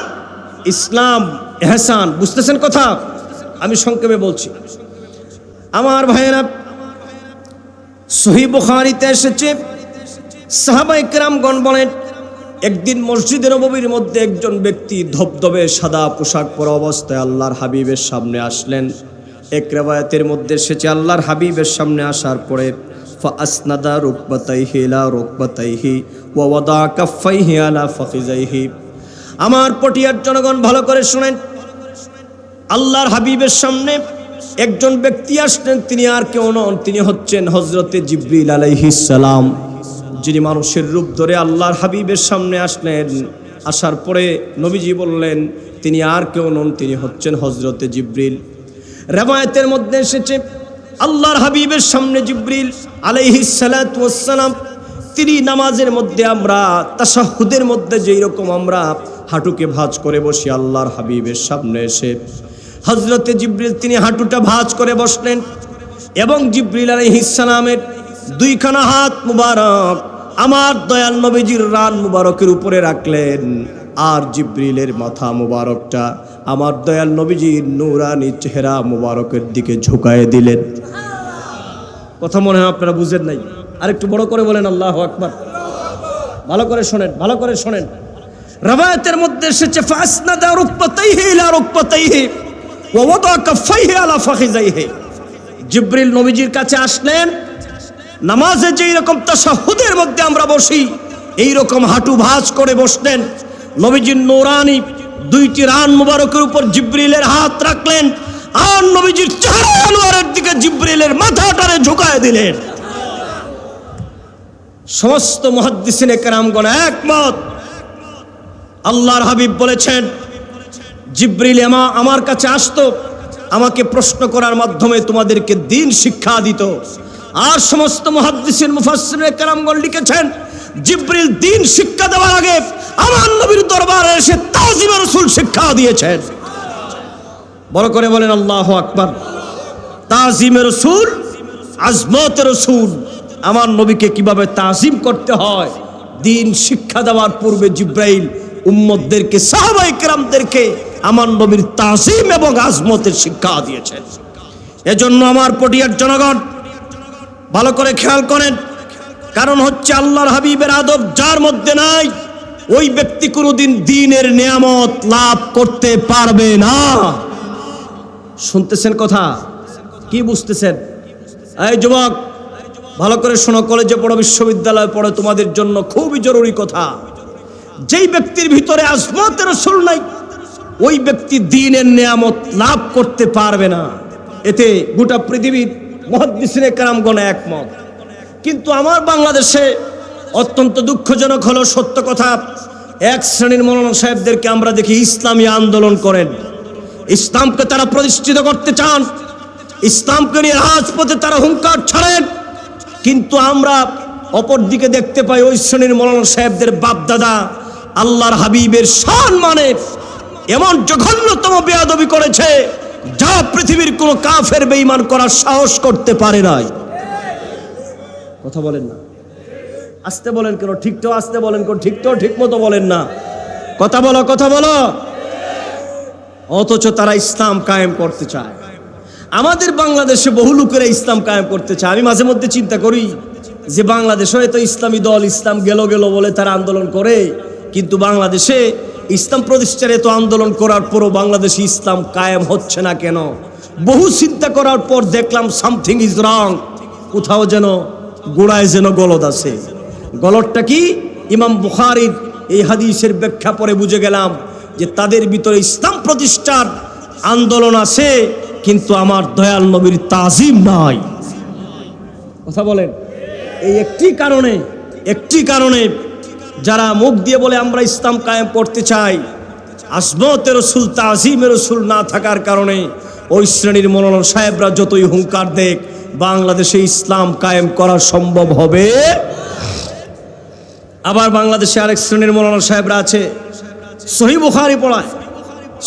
ইসলাম, ইহসান, বুঝতেছেন কথা? আমি সংক্ষেপে বলছি। আমার ভাইয়েরা, সহিহ বুখারীতে এসেছে, সাহাবায়ে কেরামগণ বলেন, একদিন মসজিদে নববীর মধ্যে একজন ব্যক্তি ধবধবে সাদা পোশাক পরা অবস্থায় আল্লাহর হাবিবের সামনে আসলেন। এক রিওয়ায়াতের মধ্যে এসেছে আল্লাহর হাবিবের সামনে আসার পরে ফাসনাদা রুকবাতাইহি ইলা রুকবাতাইহি ওয়া ওয়াদা কাফাইহি আলা ফাখিজাইহি। আমার পটিয়ার জনগণ ভালো করে শুনেন, আল্লাহর হাবিবের সামনে একজন ব্যক্তি আসলেন, তিনি আর কেউ নন, তিনি হচ্ছেন হযরতে জিবরিল আলাইহিস সালাম, যিনি মানুষের রূপ ধরে আল্লাহর হাবিবের সামনে আসলেন। আসার পরে নবীজি বললেন তিনি আর কেউ নন, তিনি হচ্ছেন হযরতে জিবরিল। রিওয়ায়াতের মধ্যে এসেছে আল্লাহর হাবিবের সামনে জিবরিল আলাইহিস সালাতু ওয়াস সালাম, তিনি নামাজের মধ্যে আমরা তাশাহুদের মধ্যে যেই রকম আমরা হাঁটুকে ভাঁজ করে বসি, আল্লাহর হাবিবের সামনে এসে হযরতে জিবরিল তিনি হাঁটুটা ভাঁজ করে বসলেন এবং জিবরিল আলাইহিস সালামের দুইখানা হাত মুবারক আমার দয়াল নবীজির রান মুবারকের উপরে রাখলেন, আর জিবরিলের মাথা মুবারকটা আমার দয়াল নবীজির নূরানি চেহারা মুবারকের দিকে ঝুঁকায় দিলেন। কথা মনে হয় আপনারা বুঝেন নাই, আর একটু বড় করে বলেন আল্লাহু আকবার। ভালো করে শোনেন, ভালো করে শোনেন। রিওয়ায়াতের মধ্যে এসেছে ফাসনাদা রুকবাতাইহি ইলা রুকবাতাইহি ওয়া ওয়াদা কাফাইহি আলা ফাখিজাইহি। জিবরিল নবীজির কাছে আসলেন, নামাজে যেই রকম তাশাহুদের মধ্যে আমরা বসি এই রকম হাঁটু ভাঁজ করে বসলেন। নবীজির নূরানি দুইটি রান মুবারকের উপর জিবরিলের হাত রাখলেন, আর নবীজির চেহারা আনোয়ারের দিকে জিবরিলের মাথাটারে ঝুঁকায় দিলেন। সমস্ত মুহাদ্দিসিনে কেরামগণ একমত, আল্লাহর হাবিব বলেছেন জিবরিল আমার কাছে আসতো, আমাকে প্রশ্ন করার মাধ্যমে তোমাদেরকে দ্বীন শিক্ষা দিত। আর সমস্ত মুহাদ্দিসিন মুফাসসিরিনে কেরামগণ লিখেছেন জিবরিল দ্বীন শিক্ষা দেওয়ার আগে আমার নবীর দরবারে এসে তাজিমে রাসূল শিক্ষা দিয়েছেন। বড় করে বলেন আল্লাহু আকবার। তাজিমে রাসূল, আজমতে রাসূল, আমার নবীকে কিভাবে তাজিম করতে হয় দ্বীন শিক্ষা দেওয়ার পূর্বে জিবরাইল উম্মতদেরকে, সাহাবায়ে কেরামদেরকে আমার নবীর তাজিম এবং আজমতের শিক্ষা দিয়েছেন। এজন্য আমার পটিয়ার জনগণ ভালো করে খেয়াল করেন, কারণ হচ্ছে আল্লাহর হাবিবের আদব যার মধ্যে নাই ওই ব্যক্তি কোনোদিন দ্বীনের নিয়ামত লাভ করতে পারবে না। শুনতেছেন কথা? কি বুঝতেছেন? এই যুবক ভালো করে শোনো, কলেজে পড়ো, বিশ্ববিদ্যালয়ে পড়ো, তোমাদের জন্য খুবই জরুরি কথা। যেই ব্যক্তির ভিতরে আজমতে রাসূল নাই ওই ব্যক্তি দ্বীনের নিয়ামত লাভ করতে পারবে না। এতে গোটা পৃথিবীর মুহাদ্দিসিনে কেরামগণ একমত। কিন্তু আমার বাংলাদেশে অত্যন্ত দুঃখজনক হলো সত্য কথা, এক শ্রেণীর মৌলানা সাহেবদেরকে আমরা দেখি ইসলামী আন্দোলন করেন, ইসলামকে তারা প্রতিষ্ঠিত করতে চান, ইসলামকে নিয়ে রাজপথে তারা হুঙ্কার ছাড়েন। কিন্তু আমরা অপর দিকে দেখতে পাই ওই শ্রেণীর মৌলানা সাহেবদের বাপদাদা আল্লাহর হাবিবের সম্মানে এমন জঘন্যতম বেয়াদবি করেছে যা পৃথিবীর কোনো কাফের বেঈমান করার সাহস করতে পারে নাই। কথা বলেন না, আস্তে বলেন কেন? ঠিকটাও আস্তে বলেন কেন? ঠিকটাও ঠিক মতো বলেন না। কথা বলো, কথা বলো। অথচ তারা ইসলাম কায়েম করতে চায়। আমাদের বাংলাদেশে বহু লোকেরা ইসলাম কায়েম করতে চায়। আমি মাঝে মধ্যে চিন্তা করি যে বাংলাদেশে হয়তো ইসলামী দল ইসলাম গেল বলে তারা আন্দোলন করে, কিন্তু বাংলাদেশে ইসলাম প্রতিষ্ঠার এত আন্দোলন করার পরও বাংলাদেশে ইসলাম কায়েম হচ্ছে না কেন? বহু চিন্তা করার পর দেখলাম সামথিং ইজ রং, কোথাও যেন গোড়ায় যেন গলদ আছে। গলদটা কি? ইমাম বুখারীর এই হাদিসের ব্যাখ্যা পরে বুঝে গেলাম যে তাদের ভিতরে ইসলাম প্রতিষ্ঠার আন্দোলন আছে, কিন্তু আমার দয়াল নবীর তাজিম নাই। কথা বলেন। এই একটি কারণে যারা মুখ দিয়ে বলে আমরা ইসলাম কায়েম করতে চাই, আজমতে রাসূল তাজিমে রাসূল না থাকার কারণে ওই শ্রেণীর মৌলানা সাহেবরা যতই হুঙ্কার দেখ বাংলাদেশে ইসলাম কায়েম করা সম্ভব হবে। আবার বাংলাদেশে আরেক শ্রেণীর মৌলানা সাহেবরা আছে, সহিহ বুখারী পড়ায়,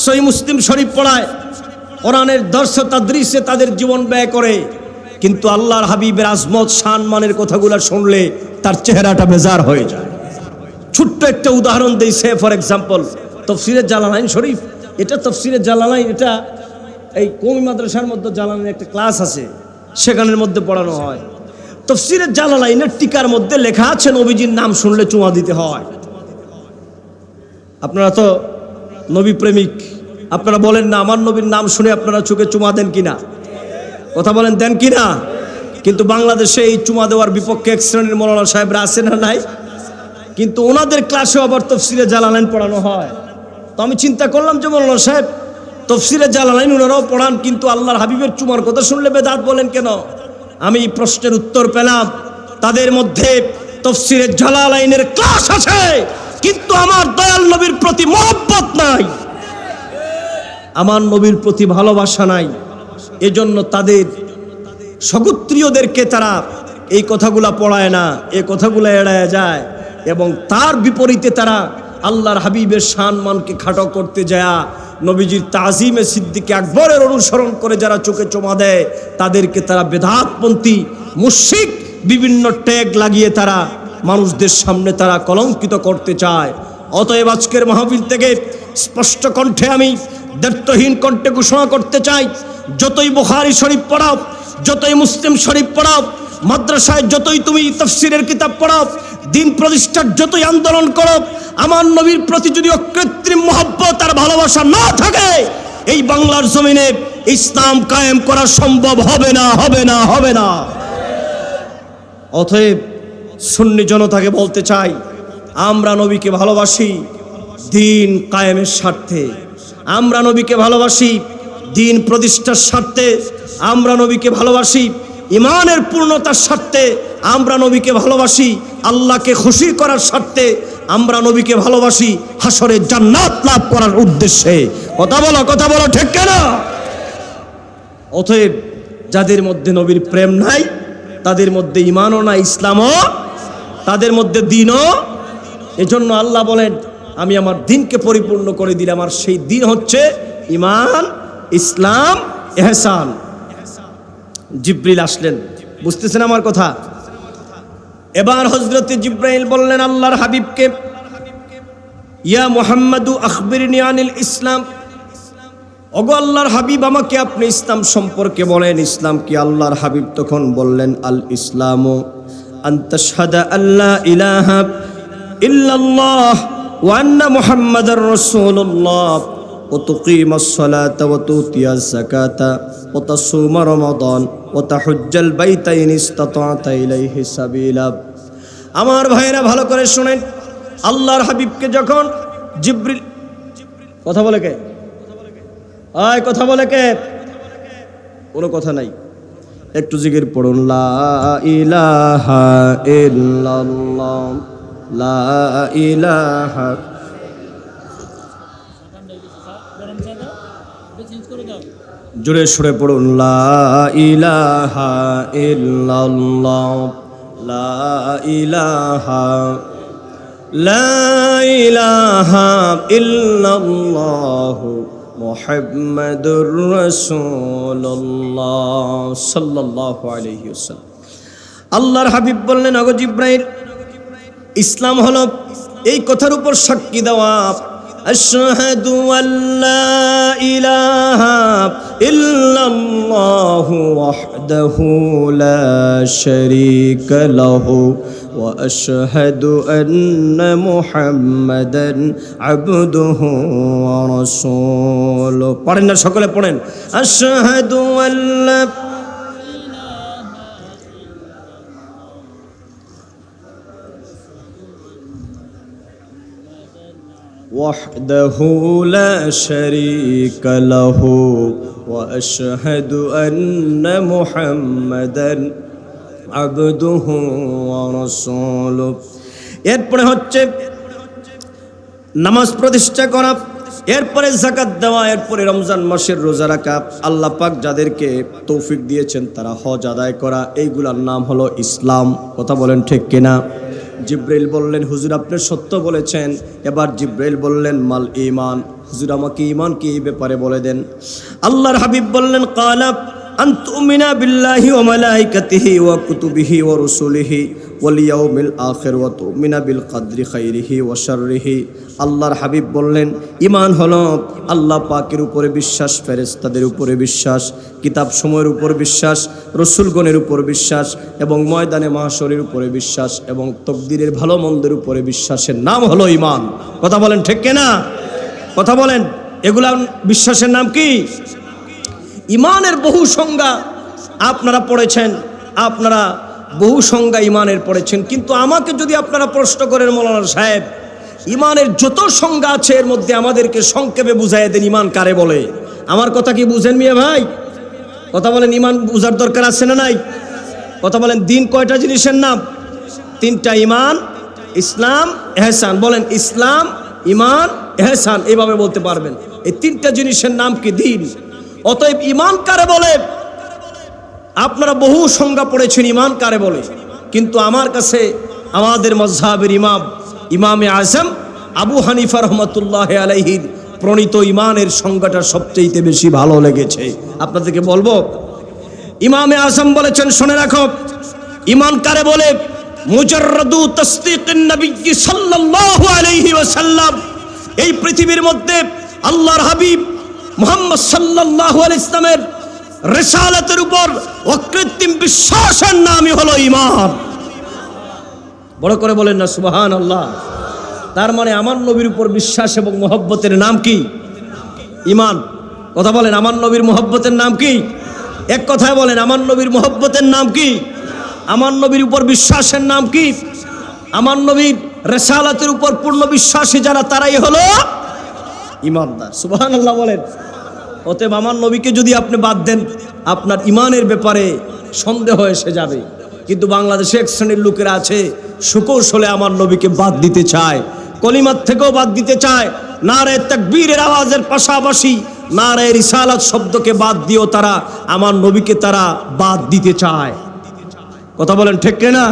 সহিহ মুসলিম শরীফ পড়ায়, কোরআনের দর্স তাদরিসে তাদের জীবন ব্যয় করে, কিন্তু আল্লাহর হাবিবের আজমত সম্মানের কথাগুলো শুনলে তার চেহারাটা বেজার হয়ে যায়। ছোট্ট একটা উদাহরণ দেই, সে ফর এক্সাম্পল তাফসীরে জালালাইন শরীফ, এটা তাফসীরে জালালাইন, এটা এই কওমি মাদ্রাসার মধ্যে জালালাইন একটা ক্লাস আছে, সেখানের মধ্যে পড়ানো হয়। তাফসীরে জালালাইনের টিকার মধ্যে লেখা আছে নবীজির নাম শুনলে চুমা দিতে হয়। আপনারা তো নবী প্রেমিক, আপনারা বলেন না আমার নবীর নাম শুনে আপনারা চোখে চুমা দেন কিনা? কথা বলেন দেন কি না? কিন্তু বাংলাদেশে এই চুমা দেওয়ার বিপক্ষে এক শ্রেণীর মৌলানা সাহেবরা আছে না নাই? কিন্তু ওনাদের ক্লাসে আবার তফসিরে জালালাইন পড়ানো হয়। তো আমি চিন্তা করলাম যে মৌলানা সাহেব তফসিরে জালালাইন ওনারাও পড়ান, কিন্তু আল্লাহর হাবিবের চুমার কথা শুনলে বেদাত বলেন কেন? আমি প্রশ্নের উত্তর পেলাম, তাদের মধ্যে তফসিরে জালালাইনের ক্লাস আছে, কিন্তু আমার দয়াল নবীর প্রতি মহব্বত নাই, আমার নবীর প্রতি ভালোবাসা নাই। এজন্য তাদের সগোত্রীয়দেরকে তারা এই কথাগুলা পড়ায় না, এই কথাগুলা এড়ায় যায়, এবং তার বিপরীতে তারা আল্লাহর হাবিবের সম্মানকে খাটো করতে যায় নবীজির তাজিমে সিদ্দিকে আকবরের অনুসরণ করে যারা চোখে চোমা দেয় তাদেরকে তারা বেদাতপন্থী মুশরিক বিভিন্ন ট্যাগ লাগিয়ে তারা মানুষদের সামনে তারা কলঙ্কিত করতে চায়। অতএব আজকের মাহফিল থেকে স্পষ্ট কণ্ঠে আমি দ্ব্যর্থহীন কণ্ঠে ঘোষণা করতে চাই, যতই বুখারী শরীফ পড়াও, যতই মুসলিম শরীফ পড়াও, মাদ্রাসায় যতই তুমি তাফসীরের কিতাব পড়াও, দিন প্রতিষ্ঠার যতই আন্দোলন করো, আমার নবীর প্রতি যদি অকৃত্রিম মহব্বত আর ভালোবাসা না থাকে, এই বাংলার জমিনে ইসলাম কায়েম করা সম্ভব হবে না, হবে না, হবে না। অতএব সুন্নি জনতাকে বলতে চাই, আমরা নবীকে ভালোবাসি দিন কায়েমের স্বার্থে, আমরা নবীকে ভালোবাসি দিন প্রতিষ্ঠার স্বার্থে, আমরা নবীকে ভালোবাসি ইমানের পূর্ণতার স্বার্থে, আমরা নবীকে ভালোবাসি আল্লাহকে খুশি করার স্বার্থে, আমরা নবীকে ভালোবাসি হাসরে জান্নাত লাভ করার উদ্দেশ্যে। কথা বলো ঠিক কেনা? অতএব যাদের মধ্যে নবীর প্রেম নাই, তাদের মধ্যে ইমানও নাই, ইসলামও, তাদের মধ্যে দিনও। এজন্য আল্লাহ বলেন, আমি আমার দিনকে পরিপূর্ণ করে দিলাম, আর সেই দিন হচ্ছে ইমান, ইসলাম, ইহসান। জিবরিল আসলেন, বুঝতেছেন আমার কথা? এবার হযরত জিবরাইল বললেন আল্লাহর হাবিবকে, ইয়া মুহাম্মাদু আখবিরনি আনিল ইসলাম, ওগো আল্লাহর হাবিব আমাকে আপনি ইসলাম সম্পর্কে বলেন, ইসলাম কি? আল্লাহর হাবিব তখন বললেন, আল ইসলামু আন তাশহাদা আল্লা ইলাহা ইল্লাল্লাহ ওয়া আন্না মুহাম্মাদার রাসূলুল্লাহ ওয়া তুকিমাস সালাতা ওয়া তুতিয়াজ যাকাতা ওয়া তাসুমা রমাদান ওয়া তাহুজ্জাল বাইতা ইন ইসতাতা ইলাইহি সাবিলা। আমার ভাইরা ভালো করে শুনেন, আল্লাহর হাবিবকে যখন জিবরিল, কথা বলে কে? আয় কথা বলে কে? কোনো কথা নাই, একটু জিকির পড়ুন, লা ইলাহা ইল্লাল্লাহ, লা ইলাহা। জোরে সুরে পড়ুন, লা ইলাহা ইল্লাল্লাহ, লা ইলাহা, লা ইলাহা ইল্লাল্লাহ মুহাম্মাদুর রাসূলুল্লাহ সাল্লাল্লাহু আলাইহি ওয়াসাল্লাম। আল্লাহর হাবিব বললেন, ওগো জিবরাইল, ইসলাম হলো এই কথার উপর সাক্ষী দেওয়া, আশহাদু আল্লা ইলাহা ইল্লাল্লাহু ওয়াহদাহু লা শারীকা লাহু ওয়া আশহাদু আন্না মুহাম্মাদান আবদুহু ওয়া রাসূলুহু। পড়েন না, সকলে পড়েন, আশহাদু আল্লা وحده لا شريك له وأشهد أن محمدا عبده ورسوله। এরপরে হচ্ছে নামাজ প্রতিষ্ঠা করা, এরপরে যাকাত দেওয়া, এরপরে রমজান মাসের রোজা রাখা, আল্লাহ পাক যাদেরকে তৌফিক দিয়েছেন তারা হজ আদায় করা, এইগুলার নাম হলো ইসলাম। কথা বলেন ঠিক কিনা? জিবরাইল বললেন, হুজুর আপনি সত্য বলেছেন। এবার জিবরাইল বললেন, মাল ঈমান, হুজুর আমাকে ঈমান কি এই ব্যাপারে বলে দেন। আল্লাহর হাবিব বললেন, ক্বালা আন তুমিনা বিল্লাহি ওয়া মালাইকাতিহি ওয়া কুতুবিহি ওয়া রুসুলিহি ওয়াল ইয়াউমিল আখির ওয়া তুমিনা বিল কদরি খাইরিহি ওয়া শাররিহি। আল্লাহর হাবিব বললেন, ঈমান হলো আল্লাহ পাকের উপরে বিশ্বাস, ফেরেশতাদের উপরে বিশ্বাস, কিতাব সময়ের উপর বিশ্বাস, রসুলগণের উপর বিশ্বাস, এবং ময়দানে মাহশরের উপরে বিশ্বাস, এবং তকদিরের ভালো মন্দের উপরে বিশ্বাসের নাম হলো ঈমান। কথা বলেন ঠিক কিনা? কথা বলেন, এগুলা বিশ্বাসের নাম কি? ঈমানের বহু সংজ্ঞা আপনারা পড়েছেন, আপনারা বহু সংজ্ঞা ইমানের পড়েছেন, কিন্তু আমাকে যদি আপনারা প্রশ্ন করেন মৌলানা সাহেব, ইমানের যত সংজ্ঞা আছে এর মধ্যে আমাদেরকে সংক্ষেপে বুঝাইয়া দেন ইমান কারে বলে। আমার কথা কি বুঝেন মিয়া ভাই? কথা বলেন, ইমান বুঝার দরকার আছে না নাই? কথা বলেন, দিন কয়টা জিনিসের নাম? তিনটা, ইমান, ইসলাম, এহসান। বলেন, ইসলাম, ইমান, এহসান, এইভাবে বলতে পারবেন। এই তিনটা জিনিসের নাম কি? দিন। অতএব ইমান কারে বলে আপনারা বহু সংজ্ঞা পড়েছেন ইমান কারে বলে, কিন্তু আমার কাছে আমাদের মাযহাবের ইমামে আযম আবু হানিফা রাহমাতুল্লাহি আলাইহির প্রণীত ইমানের সংজ্ঞাটা সবচেয়ে বেশি ভালো লেগেছে। আপনাদেরকে বলবো, ইমামে আযম বলেছেন, শুনে রাখো, ইমান কারে বলে? মুজাররাদু তাসদীকিন নবী সাল্লাল্লাহু আলাইহি ওয়াসাল্লাম। এই পৃথিবীর মধ্যে আল্লাহর হাবিব মুহাম্মদ সাল্লাল্লাহু আলাইহি ইসলামের রিসালাতের উপর অকৃত্রিম বিশ্বাসের নামই হলো ঈমান। বড় করে বলেন না সুবহানাল্লাহ। তার মানে আমার নবীর উপর বিশ্বাস এবং মহব্বতের নাম কি? ঈমান। কথা বলেন, আমার নবীর মহব্বতের নাম কি? এক কথায় বলেন, আমার নবীর মহব্বতের নাম কি? আমার নবীর উপর বিশ্বাসের নাম কি? আমার নবীর রিসালাতের উপর পূর্ণ বিশ্বাসী যারা, তারাই হলো ঈমানদার। সুবহানাল্লাহ বলেন। অতএব আমার নবীকে যদি আপনি বাদ দেন, আপনার ইমানের ব্যাপারে সন্দেহ এসে যাবে। কিন্তু বাংলাদেশে এক শ্রেণীর লোকেরা আছে, সুকৌশলে আমার নবীকে বাদ দিতে চায়, কলিমার থেকেও বাদ দিতে চায়। নারে তাকবীরের আওয়াজের পাশাপাশি নারে রিসালাত শব্দকে বাদ দিয়েও তারা আমার নবীকে তারা বাদ দিতে চায়। কথা বলেন ঠিক না?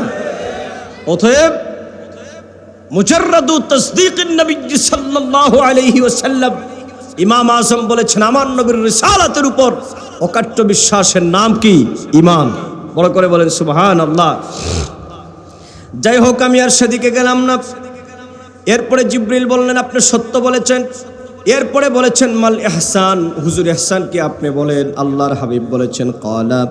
অতএব মুজাররাদু তাসদীকিন নবী সাল্লাল্লাহু আলাইহি ওয়াসাল্লাম, ইমাম আযম বলেছেন, আমার নবীর রিসালাতের উপর অকাট্য বিশ্বাসের নাম কি? ঈমান। বড় করে বলেন সুবহানাল্লাহ। যাই হোক, আমি আর সেদিকে গেলাম না। এরপরে জিবরিল বললেন, আপনি সত্য বলেছেন। এরপরে বলেছেন, মাল ইহসান, হুজুর ইহসান কি আপনি বলেন। আল্লাহর হাবিব বলেছেন, ক্বালা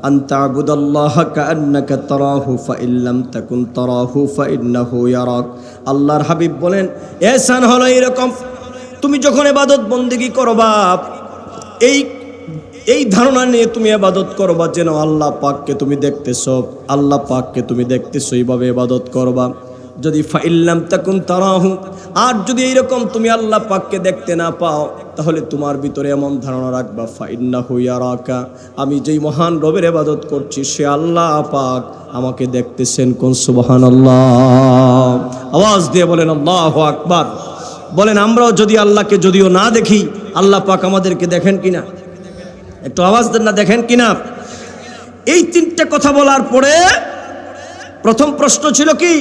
আন তা'বুদাল্লাহা কাআন্নাকা তারাহু ফাইন লাম তাকুন তারাহু ফাইন্নাহু ইয়ারাক। আল্লাহর হাবিব বলেন, ইহসান হলো এরকম, তুমি যখন ইবাদত বন্দেগী করবা, এই ধারণা নিয়ে তুমি ইবাদত করবা যেন আল্লাহ পাককে তুমি দেখতেছো, আল্লাহ পাককে তুমি দেখতেছো, এইভাবে ইবাদত করবা। যদি ফাইন লাম তাকুন তারাহু, আর যদি এইরকম তুমি আল্লাহ পাককে দেখতে না পাও, তাহলে তোমার ভিতরে এমন ধারণা রাখবা, ফাইন্নাহু ইয়ারাকা, আমি যেই মহান রবের ইবাদত করছি সে আল্লাহ পাক আমাকে দেখতেছেন। কোন সুবহানাল্লাহ। আওয়াজ দিয়ে বলেন আল্লাহু আকবার। বলেন, আমরাও যদি আল্লাহকে যদিও না দেখি, আল্লাহ পাক আমাদেরকে দেখেন কিনা? একটু আওয়াজ দেন না, দেখেন কিনা? এই তিনটা কথা বলার পরে প্রথম প্রশ্ন ছিল কি?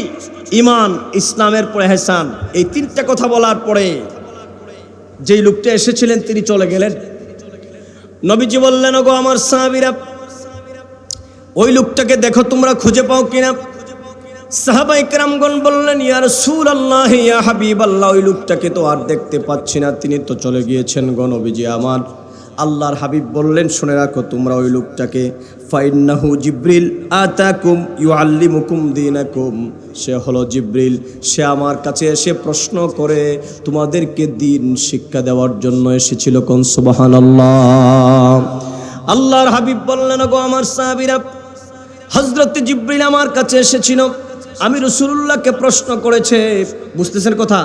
ঈমান, ইসলামের পরে ইহসান। এই তিনটা কথা বলার পরে যেই লোকটা এসেছিলেন তিনি চলে গেলেন। নবীজি বললেন, ওগো আমার সাহাবীরা, ওই লোকটাকে দেখো, তোমরা খুঁজে পাও কিনা। সাহাবায়ে কেরামগণ বললেন, ইয়া রাসূলুল্লাহ, ইয়া হাবিবাল্লাহ, ওই লোকটাকে তো আর দেখতে পাচ্ছি না, তিনি তো চলে গিয়েছেন গো নবীজি আমার। আল্লাহর হাবিব বললেন, শুনে রাখো তোমরা ওই লোকটাকে, ফাইন্নাহু জিবরিল আতাকুম ইউআল্লিমুকুম দীনাকুম, সে হলো জিবরিল, সে আমার কাছে এসে প্রশ্ন করে তোমাদেরকে দ্বীন শিক্ষা দেওয়ার জন্য এসেছিল। কোন সুবহানাল্লাহ। আল্লাহর হাবিব বললেন, ওগো আমার সাহাবীরা, হযরত জিবরিল আমার কাছে এসেছিল, আমি রাসূলুল্লাহকে প্রশ্ন করেছে। বুঝতেছেন কথা?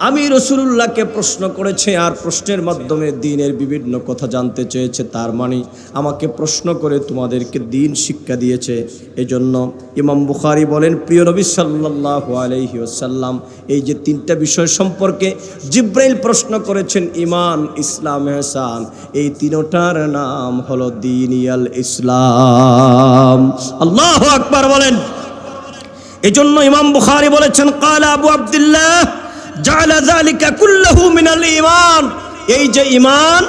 আমি রাসূলুল্লাহকে প্রশ্ন করেছে, আর প্রশ্নের মাধ্যমে দ্বীনের বিভিন্ন কথা জানতে চেয়েছে। তার মানে আমাকে প্রশ্ন করে তোমাদেরকে দ্বীন শিক্ষা দিয়েছে। এজন্য ইমাম বুখারী বলেন, প্রিয় নবী সাল্লাল্লাহু আলাইহি ওয়াসাল্লাম এই যে তিনটা বিষয় সম্পর্কে জিবরাইল প্রশ্ন করেছেন, ঈমান, ইসলাম, ইহসান, এই তিনটার নাম হলো দীনিয়াল ইসলাম। আল্লাহু আকবার বলেন। এজন্য ইমাম বুখারী বলেছেন, ক্বালা আবু আব্দুল্লাহ জাআলা যালিকা কুল্লুহু মিনাল ঈমান, এই যে ঈমান,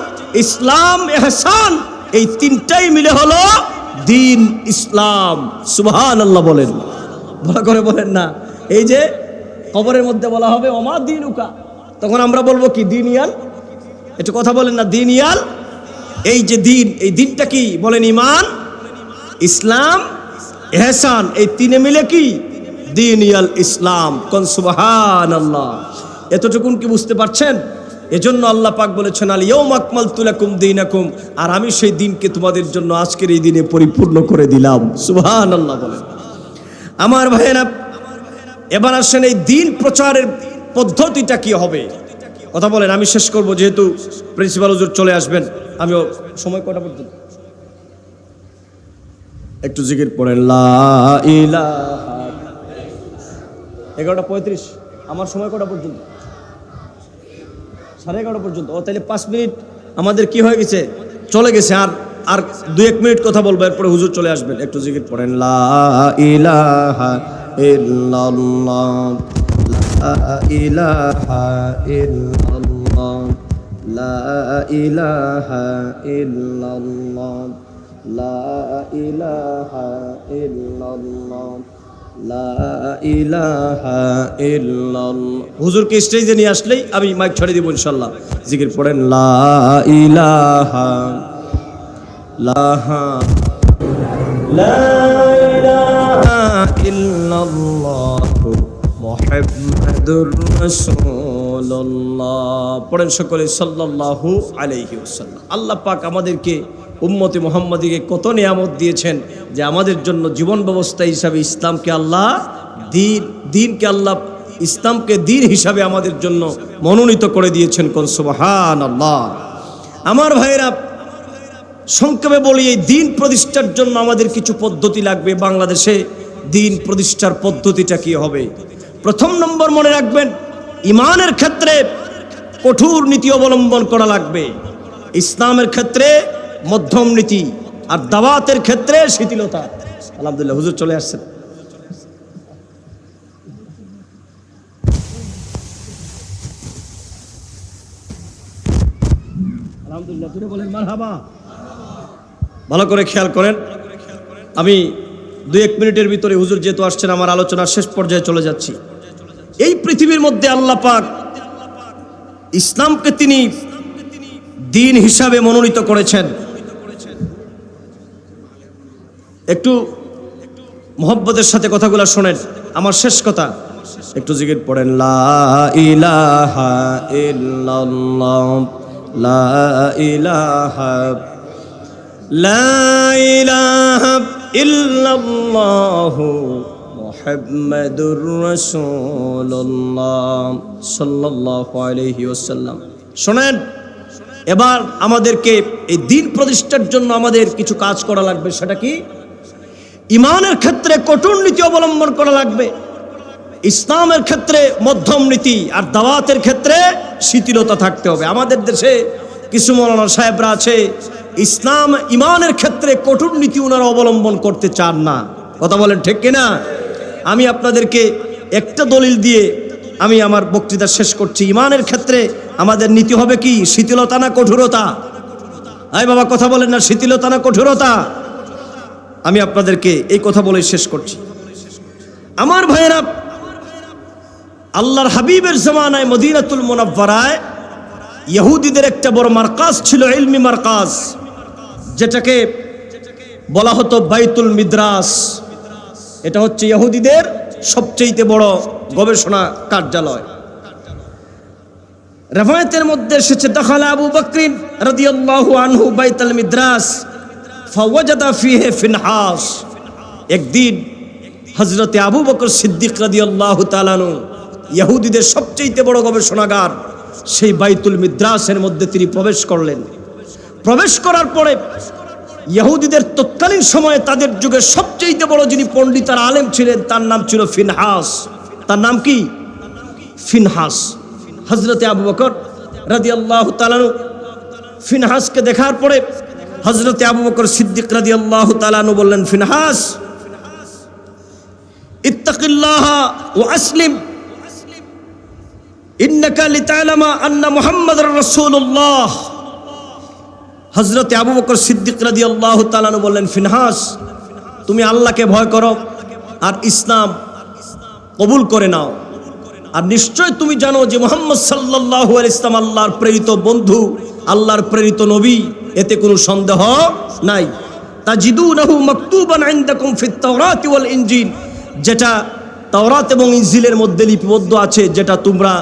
ইসলাম, ইহসান, এই তিনটাই মিলে হলো দ্বীন, ইসলাম। সুবহানাল্লাহ বলেন। ভালো করে বলেন না। এই যে কবরের মধ্যে বলা হবে ওমা দীনুকা, তখন আমরা বলবো কি? দীনিয়াল। একটু কথা বলেন না, দীনিয়াল। এই যে দ্বীন, এই দ্বীনটা কি? বলেন ঈমান, ইসলাম, ইহসান, এই তিনে মিলে কি? দীনিয়াল ইসলাম। কোন সুবহানাল্লাহ। এতটুকুন কি বুঝতে পারছেন? এজন্য আল্লাহ পাক বলেছেন আল ইয়াউমা আকমালতু লাকুম দীনাকুম, আর আমি সেই দিনকে তোমাদের জন্য আজকের এই দিনে পরিপূর্ণ করে দিলাম। সুবহানাল্লাহ বলেন। আমার ভাইয়েরা, এবার আসেন এই দিন প্রচারের পদ্ধতিটা কি হবে, কথা বলেন। আমি শেষ করব, যেহেতু প্রিন্সিপাল হুজুর চলে আসবেন। আমিও সময় কটা পর্যন্ত একটু জিকির পড়েন, লা ইলাহা। 11:35। আমার সময় কটা পর্যন্ত? 11:30 পর্যন্ত। ও তাহলে 5 মিনিট আমাদের কি হয়ে গেছে, চলে গেছে। আর 2-1 মিনিট কথা বলবো, এরপরে হুজুর চলে আসবেন। একটু জিকির পড়েন, লা ইলাহা ইল্লাল্লাহ, লা ইলাহা ইল্লাল্লাহ, লা ইলাহা ইল্লাল্লাহ, লা ইলাহা ইল্লাল্লাহ, লা ইলাহা ইল্লাল্লাহ। হুজুরকে স্টেজে নিয়ে আসলেই আমি মাইক ছড়িয়ে দিব ইনশাআল্লাহ। জিকির পড়েন, লা ইলাহা ইল্লাল্লাহু মুহাম্মাদুর রাসূলুল্লাহ। পড়েন সকলে সাল্লাল্লাহু আলাইহি ওয়াসাল্লাম। আল্লাহ পাক আমাদেরকে উম্মতে মুহাম্মাদিকে কত নিয়ামত দিয়েছেন, যে আমাদের জন্য জীবন ব্যবস্থা হিসাবে ইসলামকে আল্লাহ দিনকে আল্লাহ ইসলামকে দিন হিসাবে আমাদের জন্য মনোনীত করে দিয়েছেন। কোন সুবহানাল্লাহ। আমার ভাইয়েরা, সংক্ষেপে বলি, এই দিন প্রতিষ্ঠার জন্য আমাদের কিছু পদ্ধতি লাগবে। বাংলাদেশে দিন প্রতিষ্ঠার পদ্ধতিটা কি হবে? প্রথম নম্বর মনে রাখবেন, ইমানের ক্ষেত্রে কঠোর নীতি অবলম্বন করা লাগবে, ইসলামের ক্ষেত্রে মধ্যম নীতি, আর দাওয়াতের ক্ষেত্রে শিথিলতা। আলহামদুলিল্লাহ, হুজুর চলে আসছেন। আলহামদুলিল্লাহ, তুই বলেন মারহাবা। ভালো করে খেয়াল করেন, আমি 2-1 মিনিটের ভিতরে হুজুর যেহেতু আসছেন, আমার আলোচনার শেষ পর্যায়ে চলে যাচ্ছি। এই পৃথিবীর মধ্যে আল্লাহ পাক ইসলামকে তিনি দিন হিসাবে মনোনীত করেছেন। একটু মোহব্বতের সাথে কথাগুলো শোনেন, আমার শেষ কথা। একটু জিকির পড়েন, লা ইলাহা ইল্লাল্লাহ, লা ইলাহা ইল্লাল্লাহু মুহাম্মাদুর রাসূলুল্লাহ সাল্লাল্লাহু আলাইহি ওয়াসাল্লাম। শোনেন, এবার আমাদেরকে এই দিন প্রতিষ্ঠার জন্য আমাদের কিছু কাজ করা লাগবে। সেটা কি? ইমানের ক্ষেত্রে কঠোর নীতি অবলম্বন করা লাগবে, ইসলামের ক্ষেত্রে মধ্যম নীতি, আর দাওয়াতের ক্ষেত্রে শিথিলতা থাকতে হবে। আমাদের দেশে কিছু মৌলানা সাহেবরা আছে, ইসলাম ইমানের ক্ষেত্রে কঠোর নীতি ওনারা অবলম্বন করতে চান না। কথা বলেন ঠিক কিনা? আমি আপনাদেরকে একটা দলিল দিয়ে আমি আমার বক্তৃতা শেষ করছি। ইমানের ক্ষেত্রে আমাদের নীতি হবে কি? শিথিলতা না কঠোরতা? আয় বাবা, কথা বলেন না, শিথিলতা না কঠোরতা? আমি আপনাদেরকে এই কথা বলে শেষ করছি। আমার ভাইয়েরা, আল্লাহর হাবিবের জামানায় মদিনাতুল মুনাওয়ারায় ইহুদিদের একটা বড় মারকাজ ছিল, ইলমি মারকাজ, যেটাকে বলা হতো বাইতুল মিদ্রাস। এটা হচ্ছে ইহুদিদের সবচেয়ে বড় গবেষণা কার্যালয়। রিওয়ায়াতের মধ্যে এসেছে, দাখালা আবু বকর রাদিয়াল্লাহু আনহু বাইতুল মিদ্রাস ফাওয়াজাদা ফিহি ফিনহাস। একদিন হযরতে আবু বকর সিদ্দিক রাদিয়াল্লাহু তাআলা আনহু ইহুদিদের সবচেয়ে বড় গবেষণাগার সেই বাইতুল মিদ্রাসের মধ্যে তিনি প্রবেশ করলেন। প্রবেশ করার পরে ইহুদিদের তৎকালীন সময়ে তাদের যুগে সবচেয়ে বড় যিনি পণ্ডিত আর আলেম ছিলেন, তার নাম ছিল ফিনহাস। তার নাম কি? ফিনহাস। হযরতে আবু বকর রাদিয়াল্লাহু তাআলা আনহু ফিনহাসকে দেখার পরে হযরতে আবু বকর সিদ্দিক রাদিয়াল্লাহু তাআলা আনহু বললেন, ফিনহাস, ইত্তাকিল্লাহ ওয়া আসলিম ইন্নাকা লিতা'লামা আন্না মুহাম্মাদুর রাসূলুল্লাহ। হযরতে আবু বকর সিদ্দিক রাদিয়াল্লাহু তাআলা আনহু বললেন, ফিনহাস, তুমি আল্লাহকে ভয় করো আর ইসলাম কবুল করে নাও, আর নিশ্চয় তুমি জানো যে মুহাম্মদ সাল্লাল্লাহু আলাইহি ওয়াসাল্লাম আল্লাহর প্রেরিত বন্ধু, আল্লাহর প্রেরিত নবী, এতে কোনো সন্দেহ নাই। তাজিদুনাহু মাকতুবান ইনদাকুম ফিত তাওরাতি ওয়াল ইনজিল, যেটা তাওরাত এবং ইনজিলের মধ্যে লিপিবদ্ধ আছে, যেটা তোমরা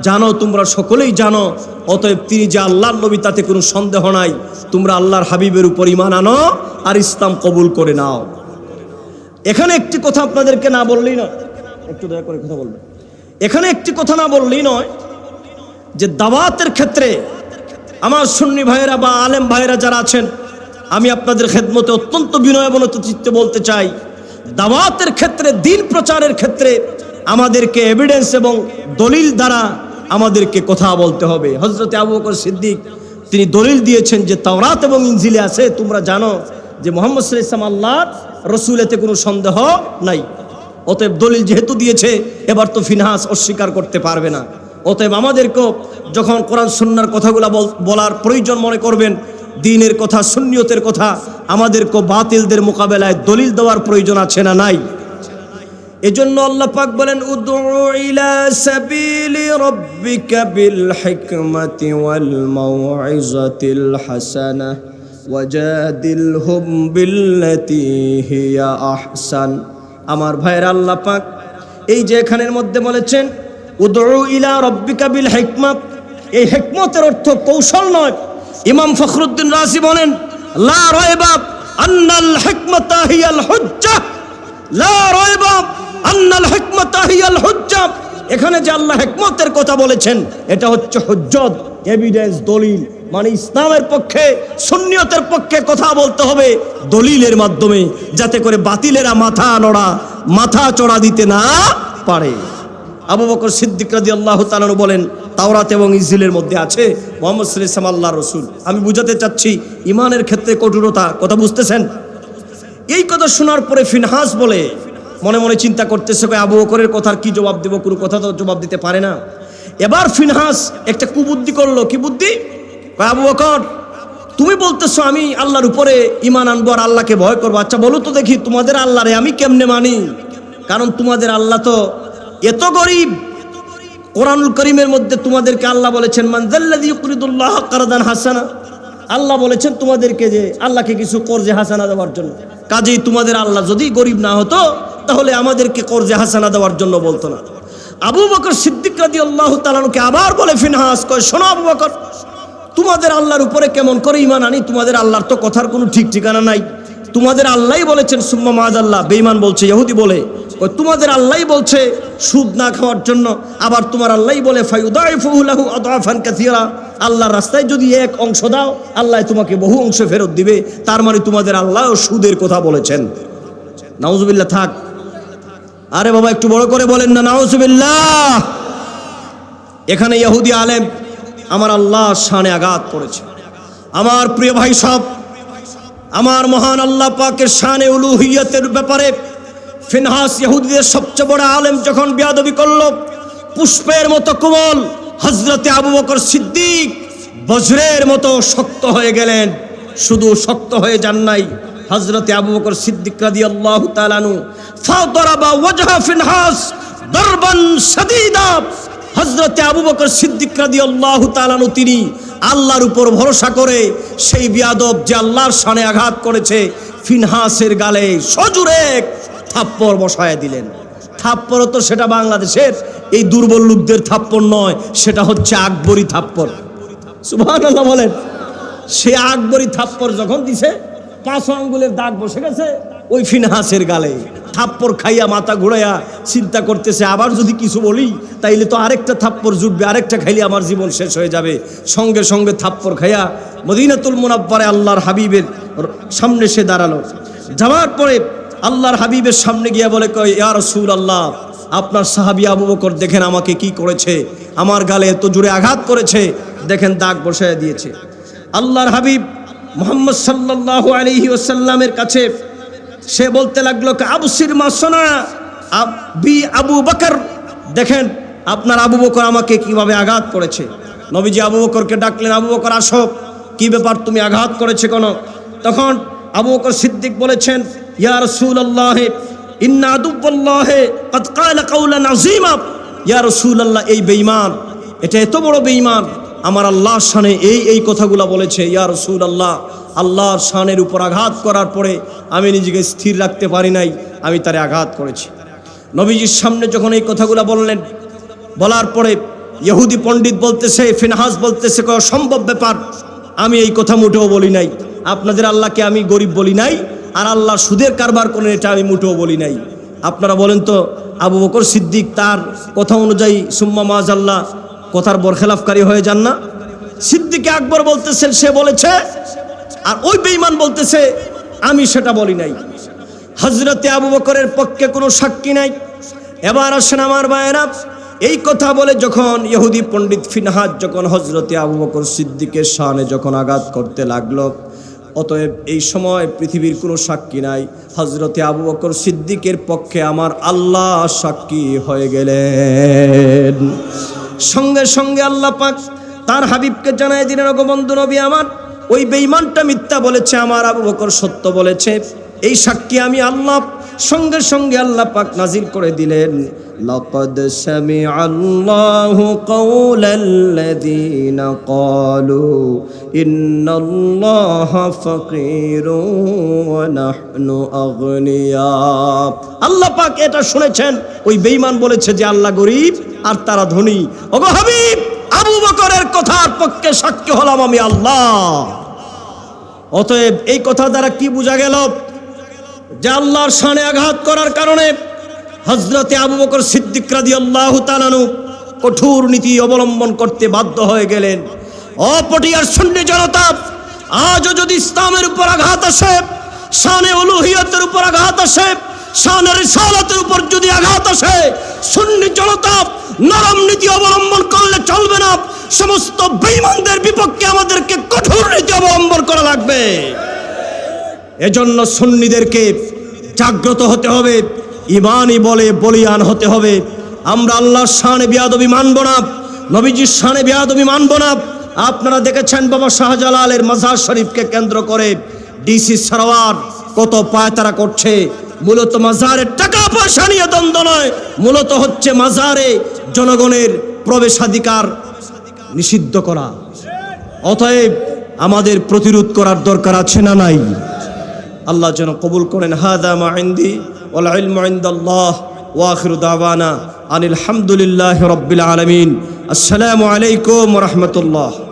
জানো, তোমরা সকলেই জানো, অতএব তিনি যে আল্লাহর নবী তাতে কোনো সন্দেহ নাই। তোমরা আল্লাহর হাবিবের উপর ঈমান আনো আর ইসলাম কবুল করে নাও। এখানে একটি কথা আপনাদেরকে না বললেই নয়, একটু দয়া করে কথা বলবেন। এখানে একটি কথা না বললেই নয় যে দাওয়াতের ক্ষেত্রে আমার সুন্নি ভাইয়েরা বা আলেম ভাইয়েরা যারা আছেন, আমি আপনাদের খেদমতে অত্যন্ত বিনয়বনত চিত্তে বলতে চাই, দাওয়াতের ক্ষেত্রে, দিন প্রচারের ক্ষেত্রে আমাদেরকে এভিডেন্স এবং দলিল দ্বারা আমাদেরকে কথা বলতে হবে। হযরত আবু বকর সিদ্দিক তিনি দলিল দিয়েছেন যে তাওরাত এবং ইনজিলে আছে, তোমরা জানো যে মুহাম্মদ সাল্লাল্লাহু আলাইহি ওয়াসাল্লাম আল্লাহর রাসূল, এতে কোনো সন্দেহ নাই। অতএব দলিল যেহেতু দিয়েছে, এবার তো ফিনহাস অস্বীকার করতে পারবে না। অতএব আমাদেরকেও যখন কোরআন সুন্নাহর কথাগুলো বলার প্রয়োজন মনে করবেন, দ্বীনের কথা, সুন্নিয়তের কথা, আমাদেরকেও বাতিলদের মোকাবেলায় দলিল দেওয়ার প্রয়োজন আছে না নাই? এজন্য আল্লাহ পাক বলেন, উদউ ইলা সাবিলি রাব্বিকা বিল হিকমাতি ওয়াল মাউইজাতিল হাসানাহ ওয়াজাদিলহুম বিল্লাতী হিয়া আহসান। আমার ভাইরা, আল্লাহ পাক এই যে এখানের মধ্যে বলেছেন উদউ ইলা রাব্বিকা বিল হিকমাত, এই হিকমতের অর্থ কৌশল নয়। ইমাম ফখরুদ্দিন রাজি বলেন, লা রায়বা আন্নাল হিকমাতা হিয়াল হুজ্জাহ, লা রায়বা আন্নাল হিকমাতা হিয়াল হুজ্জাহ। এখানে যে আল্লাহ হিকমতের কথা বলেছেন, এটা হচ্ছে হুজ্জত, এভিডেন্স, দলিল। মানে ইসলামের পক্ষে, সুন্নিয়তের পক্ষে কথা বলতে হবে দলিলের মাধ্যমে, যাতে করে বাতিলেরা মাথা চড়া দিতে না পারে। আবু বকর সিদ্দিক রাদিয়াল্লাহু তাআলা বলেন, তাওরাত এবং ইনজিলের মধ্যে আছে মুহাম্মদ সাল্লাল্লাহু আলাইহি ওয়াসাল্লাম আল্লাহর রাসূল। আমি বুঝাতে চাচ্ছি ঈমানের ক্ষেত্রে কঠোরতা, কথা বুঝতেছেন? এই কথা শোনার পরে ফিনহাস বলে মনে মনে চিন্তা করতেছে, আবু বকরের কথার কি জবাব দেব? কোনো কথা তো জবাব দিতে পারে না। এবার ফিনহাস একটা কুবুদ্ধি করলো। কি বুদ্ধি? আবু বকর, তুমি বলতেছো আমি আল্লাহর উপরে ঈমান আনবো আর আল্লাহকে ভয় করবো। আচ্ছা বলো তো দেখি, তোমাদের আল্লাহরে আমি কেমনে মানি? কারণ তোমাদের আল্লাহ তো এত গরিব। কোরআনুল কারীমের মধ্যে তোমাদেরকে আল্লাহ বলেছেন, মান যাল্লাযী ইউকরিদুল্লাহ কারদান হাসানা। আল্লাহ বলেছেন তোমাদেরকে যে আল্লাহকে কিছু কর্জে হাসানা দেওয়ার জন্য। কাজেই তোমাদের আল্লাহ যদি গরিব না হতো, তাহলে আমাদেরকে কর্জে হাসানা দেওয়ার জন্য বলতো না। আবু বকর সিদ্দিক রাদিয়াল্লাহু তাআলাকে আবার বলে ফিনহাস, কয় শোনো আবু বকর, তোমাদের আল্লাহর উপরে কেমন করে ঈমান আনি? তোমাদের আল্লাহর তো কথার কোনো ঠিক ঠিকানা নাই। তোমাদের আল্লাহই বলেছেন সুম্মা মাআযাল্লাহ, বেঈমান বলছে, ইহুদি বলে। তোমাদের আল্লাহই বলছে সুদ না খাওয়ার জন্য, আবার তোমার আল্লাহই বলে ফায়ুদাইফুহু লাহু আদআফান কাসীরা, আল্লাহর রাস্তায় যদি এক অংশ দাও, আল্লাহ তোমাকে বহু অংশ ফেরত দিবে। তার মানে তোমাদের আল্লাহ সুদের কথা বলেছেন। নাউজুবিল্লাহ। থাক, আরে বাবা একটু বড় করে বলেন না নাউজুবিল্লাহ। এখানে ইহুদি আলেম আমার আল্লাহর শানে আঘাত করেছে। আমার প্রিয় ভাই সব, আমার মহান আল্লাহ পাকের শানে উলুহিয়তের ব্যাপারে ফিনহাস ইহুদিদের সবচেয়ে বড় আলেম যখন বেয়াদবি করলো, পুষ্পের মতো কোমল হযরতে আবু বকর সিদ্দিক বজ্রের মতো শক্ত হয়ে গেলেন। শুধু শক্ত হয়ে যান নাই, হযরতে আবু বকর সিদ্দিক রাদিয়াল্লাহু তাআলা আনহু ফাদরাবা ওয়াজহা ফিনহাস দরবান শাদীদা। হযরতে আবু বকর সিদ্দিক রাদিয়াল্লাহু তাআলা আনহু তিনি আল্লাহর উপর ভরসা করে সেই বিয়াদব যে আল্লাহর শানে আঘাত করেছে, ফিনহাসের গালে সজোরে থাপ্পড় বসায় দিলেন। থাপ্পড় তো সেটা বাংলাদেশের এই দুর্বল লোকদের থাপ্পড় নয়, সেটা হচ্ছে আকবরী থাপ্পড়। সুবহানাল্লাহ বলেন। সে আকবরী থাপ্পড় যখন দিছে, 5 আঙ্গুলের দাগ বসে গেছে ওই ফিনহাসের গালে। থাপ্পড় খাইয়া মাথা ঘুরাইয়া চিন্তা করতেছে, আবার যদি কিছু বলি তাইলে তো আরেকটা থাপ্পড় জুটবে, আরেকটা খাইলে আমার জীবন শেষ হয়ে যাবে। সঙ্গে সঙ্গে থাপ্পড় খাইয়া মদিনাতুল মুনাব্বারায় আল্লাহর হাবিবের সামনে সে দাঁড়ালো। যাওয়ার পরে আল্লাহর হাবিবের সামনে গিয়া বলে, ইয়া রাসূলুল্লাহ, আপনার সাহাবী আবু বকর দেখেন আমাকে কি করেছে, আমার গালে এত জোরে আঘাত করেছে, দেখেন দাগ বসায় দিয়েছে। আল্লাহর হাবিব মুহাম্মদ সাল্লাল্লাহু আলাইহি ওয়াসাল্লামের কাছে সে বলতে লাগলো, আবসির মা সোনা বি আবু বকর, দেখেন আপনার আবু বকর আমাকে কিভাবে আঘাত করেছে। নবীজি আবু বকরকে ডাকলেন, আবু বকর আসো, কি ব্যাপার, তুমি আঘাত করেছে কেন? তখন আবু বকর সিদ্দিক বলেছেন, ইয়া রাসূলুল্লাহ ইন্না আদুওয়াল্লাহ ক্বাদ ক্বালা কাওলান আযীমা। ইয়া রাসূলুল্লাহ, এই বেঈমান, এটা এত বড় বেঈমান, আমার আল্লাহর শানে এই কথাগুলো বলেছে। ইয়া রাসূলুল্লাহ, আল্লাহর শানের উপর আঘাত করার পরে আমি নিজেকে স্থির রাখতে পারি নাই, আমি তারে আঘাত করেছি। নবীজির সামনে যখন এই কথাগুলো বললেন, বলার পরে ইহুদি পণ্ডিত বলতেছে, ফিনহাস বলতেছে অসম্ভব ব্যাপার, আমি এই কথা মোটেও বলি নাই। আপনাদের আল্লাহকে আমি গরিব বলি নাই, আর আল্লাহ সুদের কারবার করেন এটা আমি মোটেও বলি নাই। আপনারা বলেন তো, আবু বকর সিদ্দিক তার কথা অনুযায়ী সুম্মা মাযাল্লাহ কথার বরখেলাফকারী হয়ে যান না? সিদ্দিক আকবর বলতেছেন সে বলেছে, আর ওই বেঈমান বলতেছে আমি সেটা বলি নাই। হযরতে আবু বকরের পক্ষে কোনো সাক্ষী নাই। এবার আসেন আমার ভাইয়েরা, এই কথা বলে যখন ইহুদি পণ্ডিত ফিনহাস যখন হযরতে আবু বকর সিদ্দিকের শানে যখন আঘাত করতে লাগলো, অতএব এই সময় পৃথিবীর কোনো সাক্ষী নাই, হযরতে আবু বকর সিদ্দিকের পক্ষে আমার আল্লাহ সাক্ষী হয়ে গেলেন। সঙ্গে সঙ্গে আল্লাহ পাক তার হাবিবকে জানায় দিলেন, ওগো বন্ধু নবী আমার, ওই বেঈমানটা মিথ্যা বলেছে, আমার আবু বকর সত্য বলেছে, এই সাক্ষী আমি আল্লাহ। সঙ্গে সঙ্গে আল্লাহ পাক নাজিল করে দিলেন, লাকাদ সামিআল্লাহু কাওলাল্লাযীনা ক্বালু ইন্নাল্লাহা ফাকীরুন ওয়া নাহনু আগনিয়া। আল্লাহ পাক এটা শুনেছেন, ওই বেঈমান বলেছে যে আল্লাহ গরীব আর তারা ধনী। ওগো হাবিব, আবু বকরের কথার পক্ষে সাক্ষী হলাম আমি আল্লাহ। অতএব এই কথা দ্বারা কি বোঝা গেল? যে আল্লাহর শানে আঘাত করার কারণে হযরতে আবু বকর সিদ্দিক রাদিয়াল্লাহু তাআলা আনহু কঠোর নীতি অবলম্বন করতে বাধ্য হয়ে গেলেন। অপটিয়ার সুন্নি জনতা, আজও যদি ইসলামের উপর আঘাত আসে, শানে উলুহিয়তের উপর আঘাত আসে, শানে রিসালাতের উপর যদি আঘাত আসে, সুন্নি জনতা নরম নীতি অবলম্বন করলে চলবে না। সমস্ত বেঈমানদের বিপক্ষে আমাদেরকে কঠোর নীতি অবলম্বন করা লাগবে। এজন্য সুন্নিদেরকে জাগ্রত হতে হবে, ইমানই বলে বলিয়ান হতে হবে। আমরা আল্লাহর শানে বেয়াদবি মানব না, নবীজির শানে বেয়াদবি মানব না। আপনারা দেখেছেন বাবা শাহজালালের মাজার শরীফকে কেন্দ্র করে ডিসি সরওয়ার কত পায়তারা করছে। মূলত মাজারের টাকা পয়সা নিয়ে দ্বন্দ্ব নয়, মূলত হচ্ছে মাজারে জনগণের প্রবেশাধিকার নিষিদ্ধ করা। অতএব আমাদের প্রতিরোধ করার দরকার আছে না নাই? আল্লাহ যেন কবুল করেন। হাদা মা ইনদি ওয়াল ইলমু ইনদাল্লাহ ওয়া আখিরু দাওয়ানা আনিল হামদুলিল্লাহি রাব্বিল আলামিন। আসসালামু আলাইকুম ওয়া রাহমাতুল্লাহ।